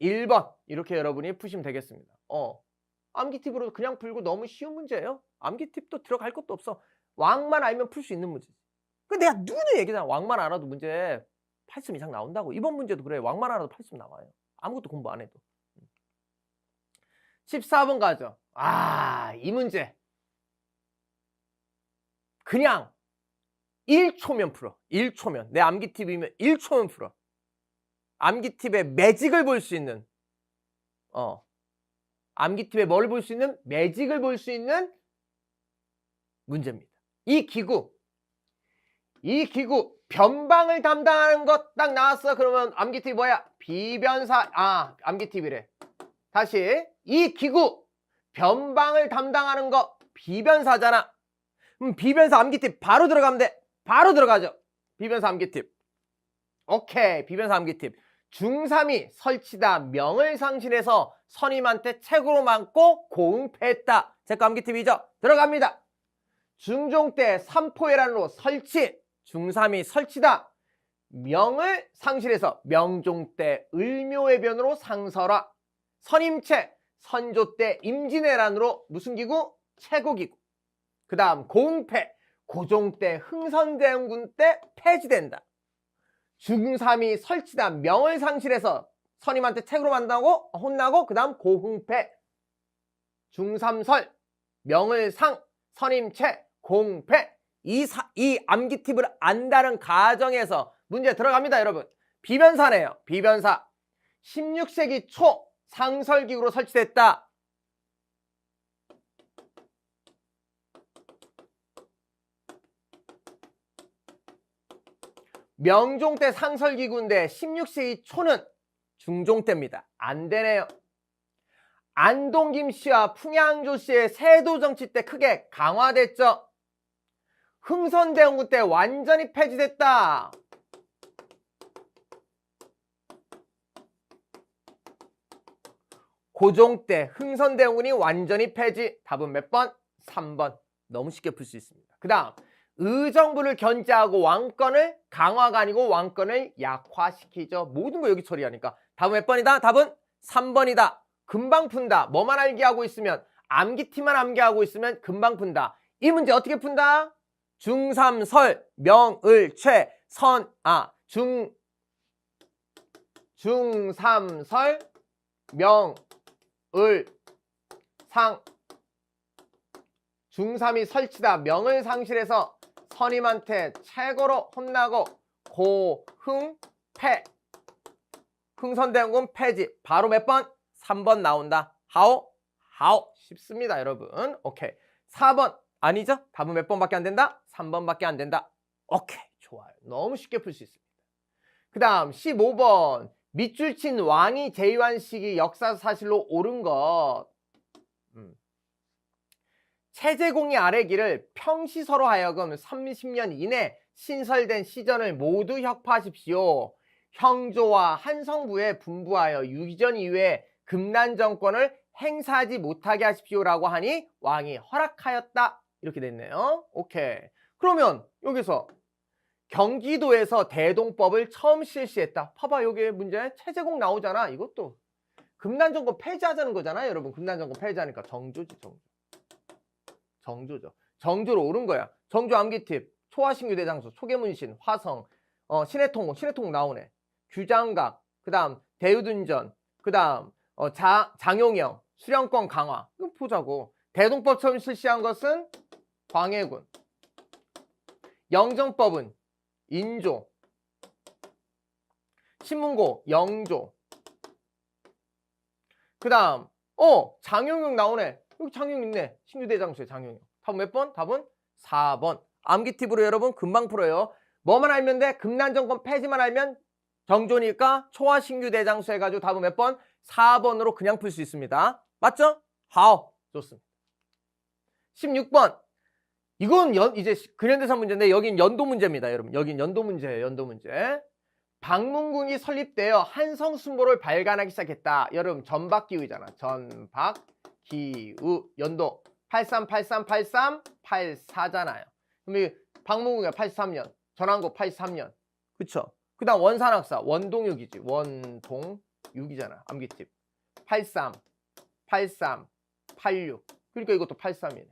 1번. 이렇게 여러분이 푸시면 되겠습니다. 암기팁으로 그냥 풀고 너무 쉬운 문제예요. 암기팁도 들어갈 것도 없어. 왕만 알면 풀 수 있는 문제지. 근데 내가 누구는 얘기잖아. 왕만 알아도 문제 8점 이상 나온다고. 이번 문제도 그래. 왕만 알아도 8점 나와요. 아무것도 공부 안 해도. 14번 가죠. 이 문제. 그냥 1초면 풀어. 1초면. 내 암기팁이면 1초면 풀어. 암기팁의 매직을 볼 수 있는 암기팁에 뭘 볼 수 있는? 매직을 볼 수 있는 문제입니다. 이 기구 변방을 담당하는 것 딱 나왔어. 그러면 암기팁이 뭐야? 비변사. 암기팁이래. 다시 이 기구 변방을 담당하는 거 비변사잖아. 비변사 암기팁 바로 들어가면 돼. 바로 들어가죠. 비변사 암기팁. 오케이. 비변사 암기팁. 중3이 설치다 명을 상실해서 선임한테 책으로 맞고 고응패했다. 제 거 암기팁이죠. 들어갑니다. 중종 때 삼포해란으로 설치. 중3이 설치다 명을 상실해서 명종 때 을묘해변으로 상설화. 선임책 선조 때 임진왜란으로 무슨 기구? 최고기구. 그 다음 고응패 고종 때 흥선대원군 때 폐지된다. 중3이 설치다 명을 상실해서 선임한테 책으로 만나고 혼나고 그 다음 고흥패. 중3설 명을 상 선임채 공패. 이 암기팁을 안다는 가정에서 문제 들어갑니다. 여러분. 비변사네요. 비변사. 16세기 초 상설기구로 설치됐다. 명종 때 상설기구인데 16세기 초는 중종 때입니다. 안 되네요. 안동 김씨와 풍양조 씨의 세도 정치 때 크게 강화됐죠. 흥선대원군 때 완전히 폐지됐다. 고종 때 흥선대원군이 완전히 폐지. 답은 몇 번? 3번. 너무 쉽게 풀 수 있습니다. 그 다음 의정부를 견제하고 왕권을 강화가 아니고 왕권을 약화시키죠. 모든 거 여기 처리하니까. 답은 몇 번이다? 답은 3번이다. 금방 푼다. 뭐만 암기하고 있으면 암기티만 암기하고 있으면 금방 푼다. 이 문제 어떻게 푼다? 중3설 명을 최 선 중3설 명을 상 중3이 설치다 명을 상실해서 선임한테 최고로 혼나고 고흥패. 흥선대원군 폐지. 바로 몇 번? 3번 나온다. 하오? 쉽습니다 여러분. 오케이. 4번 아니죠? 답은 몇 번밖에 안 된다? 3번밖에 안 된다. 오케이. 좋아요. 너무 쉽게 풀 수 있습니다. 그 다음 15번 밑줄 친 왕이 제위환식이 역사사실로 옳은 것. 체제공의 아래기를 평시서로 하여금 30년 이내 신설된 시전을 모두 혁파하십시오. 형조와 한성부에 분부하여 유기전 이후에 금난 정권을 행사하지 못하게 하십시오라고 하니 왕이 허락하였다. 이렇게 됐네요. 오케이. 그러면 여기서 경기도에서 대동법을 처음 실시했다. 봐봐 여기 문제 체제공 나오잖아. 이것도 금난 정권 폐지하자는 거잖아요. 여러분 금난 정권 폐지하니까 정조지. 정조죠. 정조로 옳은 거야. 정조 암기팁 초화신규 대장수 초계문신 화성 신해통 나오네. 규장각 그 다음 대유둔전 그 다음 장용영 수령권 강화. 이거 보자고. 대동법 처음 실시한 것은 광해군. 영정법은 인조. 신문고 영조. 그 다음 장용영 나오네. 여기 장용 있네. 신규대장수의 장용영. 답은 몇 번? 답은 4번. 암기팁으로 여러분 금방 풀어요. 뭐만 알면 돼? 금난정권 폐지만 알면 정조니까 초화신규대장수 해가지고 답은 몇 번? 4번으로 그냥 풀 수 있습니다. 맞죠? 하오. 좋습니다. 16번. 이건 이제 근현대사 문제인데 여긴 연도 문제입니다. 여러분. 여긴 연도 문제예요. 연도 문제. 박문궁이 설립되어 한성순보를 발간하기 시작했다. 여러분 전박기우잖아. 전박기우 연도 83, 83, 83, 84잖아요. 그럼 이 방문국이가 83년, 전환국 83년. 그쵸? 그 다음 원산학사, 원동육이지. 원동육이잖아. 암기팁. 83, 83, 86. 그러니까 이것도 83이네.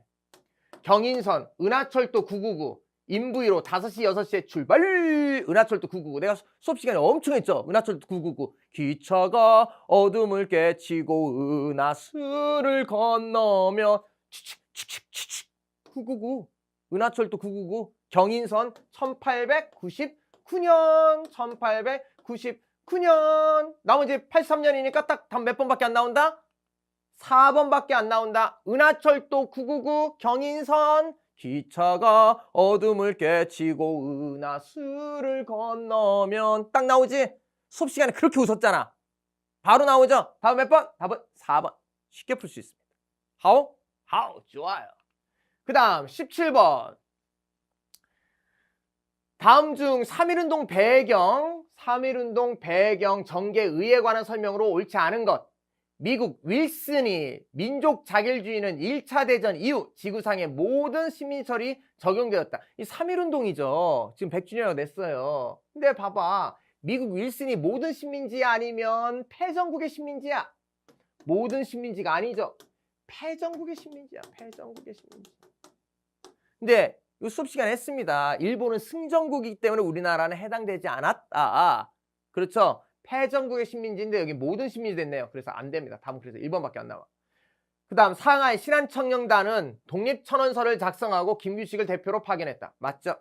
경인선, 은하철도 999. 인부위로 5시, 6시에 출발! 은하철도 999. 내가 수업 시간에 엄청 했죠? 은하철도 999. 기차가 어둠을 깨치고 은하수를 건너면 999. 은하철도 999. 경인선 1899년. 1899년. 나머지 83년이니까 딱 몇 번밖에 안 나온다? 4번밖에 안 나온다. 은하철도 999 경인선 기차가 어둠을 깨치고 은하수를 건너면 딱 나오지? 수업 시간에 그렇게 웃었잖아. 바로 나오죠? 다음 몇 번? 답은 4번. 쉽게 풀 수 있습니다. 하오? 하오. 좋아요. 그 다음 17번. 다음 중 3.1운동 배경 전개의에 관한 설명으로 옳지 않은 것. 미국 윌슨이 민족 자결주의는 1차 대전 이후 지구상의 모든 시민설이 적용되었다. 이 3.1운동이죠. 지금 100주년이라고 냈어요. 근데 봐봐. 미국 윌슨이 모든 시민지 아니면 패전국의 시민지야? 모든 시민지가 아니죠. 패전국의 시민지야. 패전국의 시민지. 근데 이 수업 시간에 했습니다. 일본은 승전국이기 때문에 우리나라는 해당되지 않았다. 그렇죠? 패전국의 시민지인데 여기 모든 시민이 됐네요. 그래서 안 됩니다. 답은 그래서 1번밖에 안 나와. 그 다음 상하이 신한청년단은 독립천원서를 작성하고 김규식을 대표로 파견했다. 맞죠?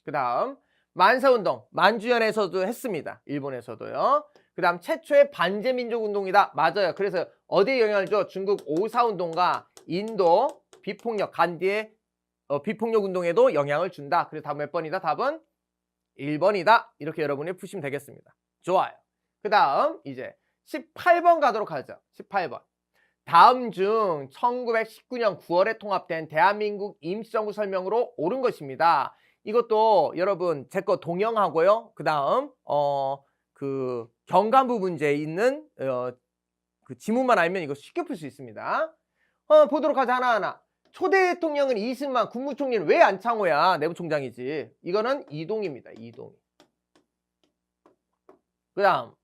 그 다음 만세운동 만주연에서도 했습니다. 일본에서도요. 그 다음 최초의 반제민족운동이다. 맞아요. 그래서 어디에 영향을 줘? 중국 오사운동과 인도 비폭력 간디의 비폭력운동에도 영향을 준다. 그래서 답은 몇 번이다? 답은 1번이다. 이렇게 여러분이 푸시면 되겠습니다. 좋아요. 그 다음 이제 18번 가도록 하죠. 18번. 다음 중 1919년 9월에 통합된 대한민국 임시정부 설명으로 옳은 것입니다. 이것도 여러분 제 거 동영하고요. 그 다음 그 경간부 문제에 있는 그 지문만 알면 이거 쉽게 풀 수 있습니다. 보도록 하자 하나하나. 초대 대통령은 이승만, 국무총리는 왜 안창호야? 내무총장이지. 이거는 이동입니다. 이동. 그 다음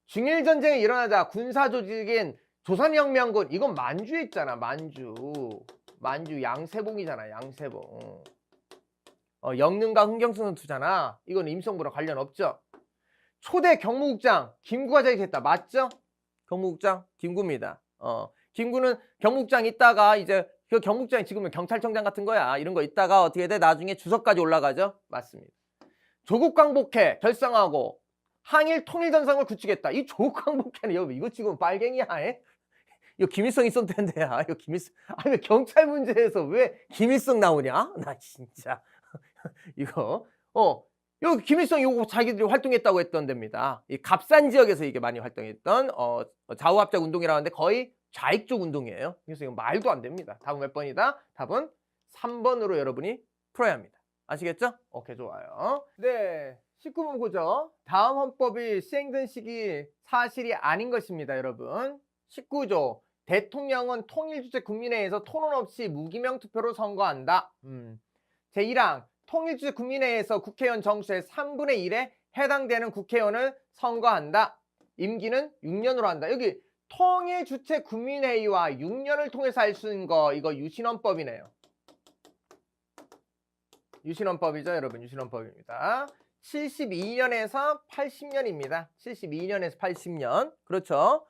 중일전쟁이 일어나자 군사조직인 조선혁명군. 이건 만주에 있잖아. 만주 양세봉이잖아. 양세봉. 영능과 흥경승 선수잖아. 이건 임성부랑 관련 없죠. 초대 경무국장 김구가 자격했다. 맞죠? 경무국장 김구입니다. 김구는 경무국장 있다가 이제 그 경무국장이 지금은 경찰청장 같은 거야. 이런 거 있다가 어떻게 돼? 나중에 주석까지 올라가죠. 맞습니다. 조국광복회 결성하고 항일 통일전선을 구축했다. 이 조국광복회는 여러분 이거 지금 빨갱이야. 이거 김일성 있었던 텐데야. 이거 김일성. 아니 왜 경찰 문제에서 왜 김일성 나오냐? 나 진짜 이거 여기 김일성 요거 자기들이 활동했다고 했던 데입니다. 이 갑산 지역에서 이게 많이 활동했던 좌우합작 운동이라고 하는데 거의 좌익 쪽 운동이에요. 그래서 이거 말도 안 됩니다. 답은 몇 번이다? 답은 3번으로 여러분이 풀어야 합니다. 아시겠죠? 오케이, 좋아요. 네, 19번 보죠. 다음 헌법이 시행된 시기 사실이 아닌 것입니다, 여러분. 19조. 대통령은 통일주체 국민회의에서 토론 없이 무기명 투표로 선거한다. 제1항. 통일주체 국민회의에서 국회의원 정수의 3분의 1에 해당되는 국회의원을 선거한다. 임기는 6년으로 한다. 여기 통일주체 국민회의와 6년을 통해서 할 수 있는 거, 이거 유신헌법이네요. 유신헌법이죠, 여러분. 유신헌법입니다. 72년에서 80년입니다. 72년에서 80년. 그렇죠.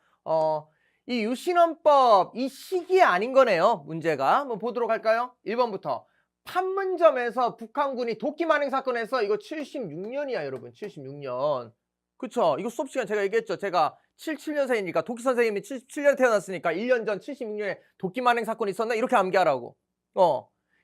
이 유신헌법, 이 시기에 아닌 거네요. 문제가. 한번 보도록 할까요? 1번부터. 판문점에서 북한군이 도끼 만행 사건에서 이거 76년이야, 여러분. 76년. 그쵸? 이거 수업 시간 제가 얘기했죠. 제가 77년생이니까 도끼 선생님이 77년에 태어났으니까 1년 전 76년에 도끼 만행 사건이 있었나? 이렇게 암기하라고.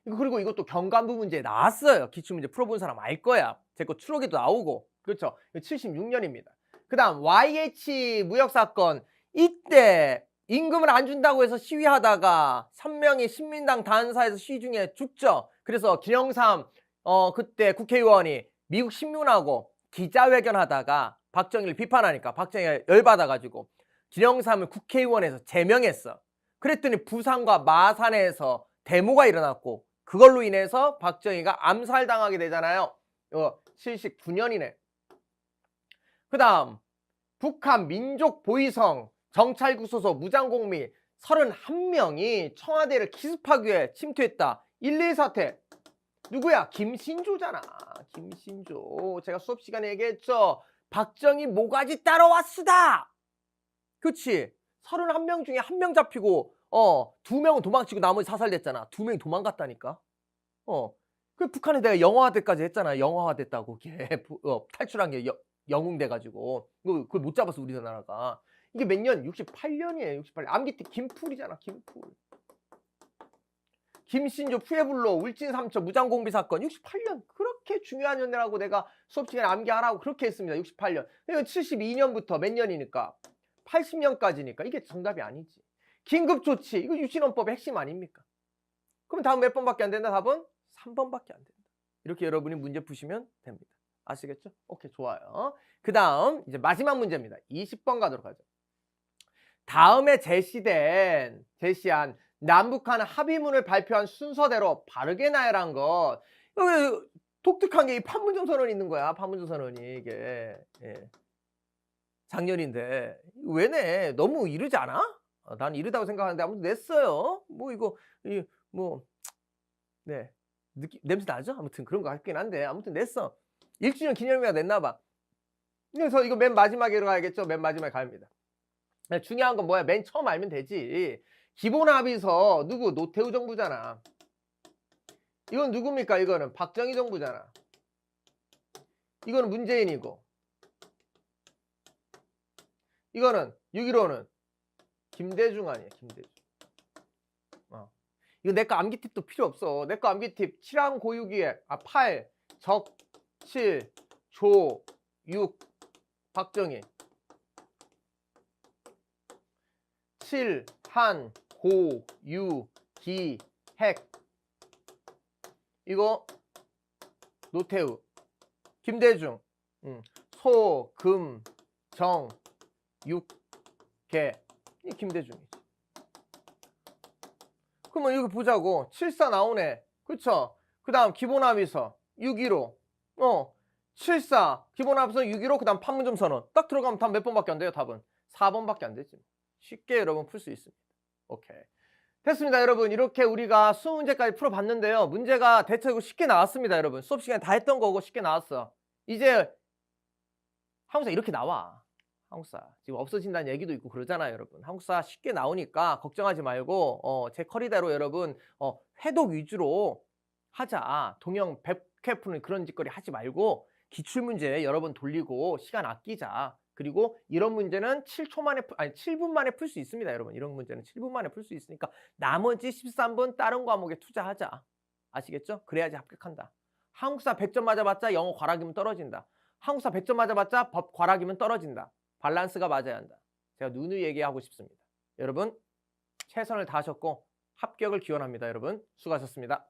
그리고 이것도 경간부 문제에 나왔어요. 기출문제 풀어본 사람 알 거야. 제 거 추록에도 나오고. 그렇죠? 76년입니다. 그 다음 YH 무역사건. 이때 임금을 안 준다고 해서 시위하다가 3명이 신민당 단사에서 시위 중에 죽죠. 그래서 김영삼 그때 국회의원이 미국 신문하고 기자회견하다가 박정희를 비판하니까 박정희가 열받아가지고 김영삼을 국회의원에서 제명했어. 그랬더니 부산과 마산에서 데모가 일어났고 그걸로 인해서 박정희가 암살당하게 되잖아요. 79년이네. 그 다음 북한 민족보위성 정찰국 소속 무장공미 31명이 청와대를 기습하기 위해 침투했다. 1.2 사태. 누구야? 김신조잖아. 김신조. 제가 수업 시간에 얘기했죠. 박정희 모가지 따라왔으다. 그치? 31명 중에 1명 잡히고 2명은 도망치고 나머지 사살됐잖아. 2명이 도망갔다니까. 그 북한에 내가 영화화돼까지 했잖아. 영화화됐다고. 걔 탈출한 게 영웅돼가지고 그걸 못 잡았어 우리나라가. 이게 몇 년? 68년이에요. 68년. 암기팁 김풀이잖아. 김풀. 김신조 푸에블로 울진 삼척 무장공비 사건 68년. 그렇게 중요한 연애라고 내가 수업 시간에 암기하라고 그렇게 했습니다. 68년. 이건 72년부터 몇 년이니까 80년까지니까 이게 정답이 아니지. 긴급조치. 이거 유신헌법의 핵심 아닙니까? 그럼 다음 몇 번밖에 안 된다? 답은 3번밖에 안 된다. 이렇게 여러분이 문제 푸시면 됩니다. 아시겠죠? 오케이, 좋아요. 그 다음 이제 마지막 문제입니다. 20번 가도록 하죠. 다음에 제시한 남북한 합의문을 발표한 순서대로 바르게 나열한 것. 여기 독특한 게 이 판문점 선언이 있는 거야. 판문점 선언이 이게 작년인데 왜 내? 너무 이르지 않아? 난 이르다고 생각하는데 아무튼 냈어요. 뭐 이거 네 냄새 나죠? 아무튼 그런 거 같긴 한데 아무튼 냈어. 1주년 기념일에 냈나 봐. 그래서 이거 맨 마지막에 가야겠죠? 맨 마지막에 갑니다. 중요한 건 뭐야? 맨 처음 알면 되지. 기본 합의서 누구? 노태우 정부잖아. 이건 누굽니까? 이거는 박정희 정부잖아. 이거는 문재인이고. 이거는 6.15는 김대중 아니야. 김대중. 이거 내 거 암기팁도 필요 없어. 내 거 암기팁 7항 고유기획 8 적 7 조 6 박정희 7 한 고 유 기 핵 이거 노태우 김대중 소 금 정 육 개 이 김대중이지. 그러면 이거 보자고. 74 나오네. 그쵸? 그 다음 기본합의서 6.15 74 기본합의서 6.15 그 다음 판문점 선언 딱 들어가면 답 몇 번밖에 안 돼요? 답은 4번밖에 안 되지. 쉽게 여러분 풀 수 있습니다. 오케이. 됐습니다. 여러분 이렇게 우리가 20문제까지 풀어봤는데요. 문제가 대체로 쉽게 나왔습니다. 여러분 수업 시간에 다 했던 거고 쉽게 나왔어. 이제 한국사 이렇게 나와. 한국사 지금 없어진다는 얘기도 있고 그러잖아요. 여러분 한국사 쉽게 나오니까 걱정하지 말고 제 커리대로 여러분 회독 위주로 하자. 동영 100회 푸는 그런 짓거리 하지 말고 기출문제 여러 번 돌리고 시간 아끼자. 그리고 이런 문제는 7초 만에 7분 만에 풀 수 있습니다. 여러분 이런 문제는 7분 만에 풀 수 있으니까 나머지 13분 다른 과목에 투자하자. 아시겠죠? 그래야지 합격한다. 한국사 100점 맞아봤자 영어 과락이면 떨어진다. 한국사 100점 맞아봤자 법 과락이면 떨어진다. 밸런스가 맞아야 한다. 제가 누누이 얘기하고 싶습니다. 여러분 최선을 다하셨고 합격을 기원합니다. 여러분 수고하셨습니다.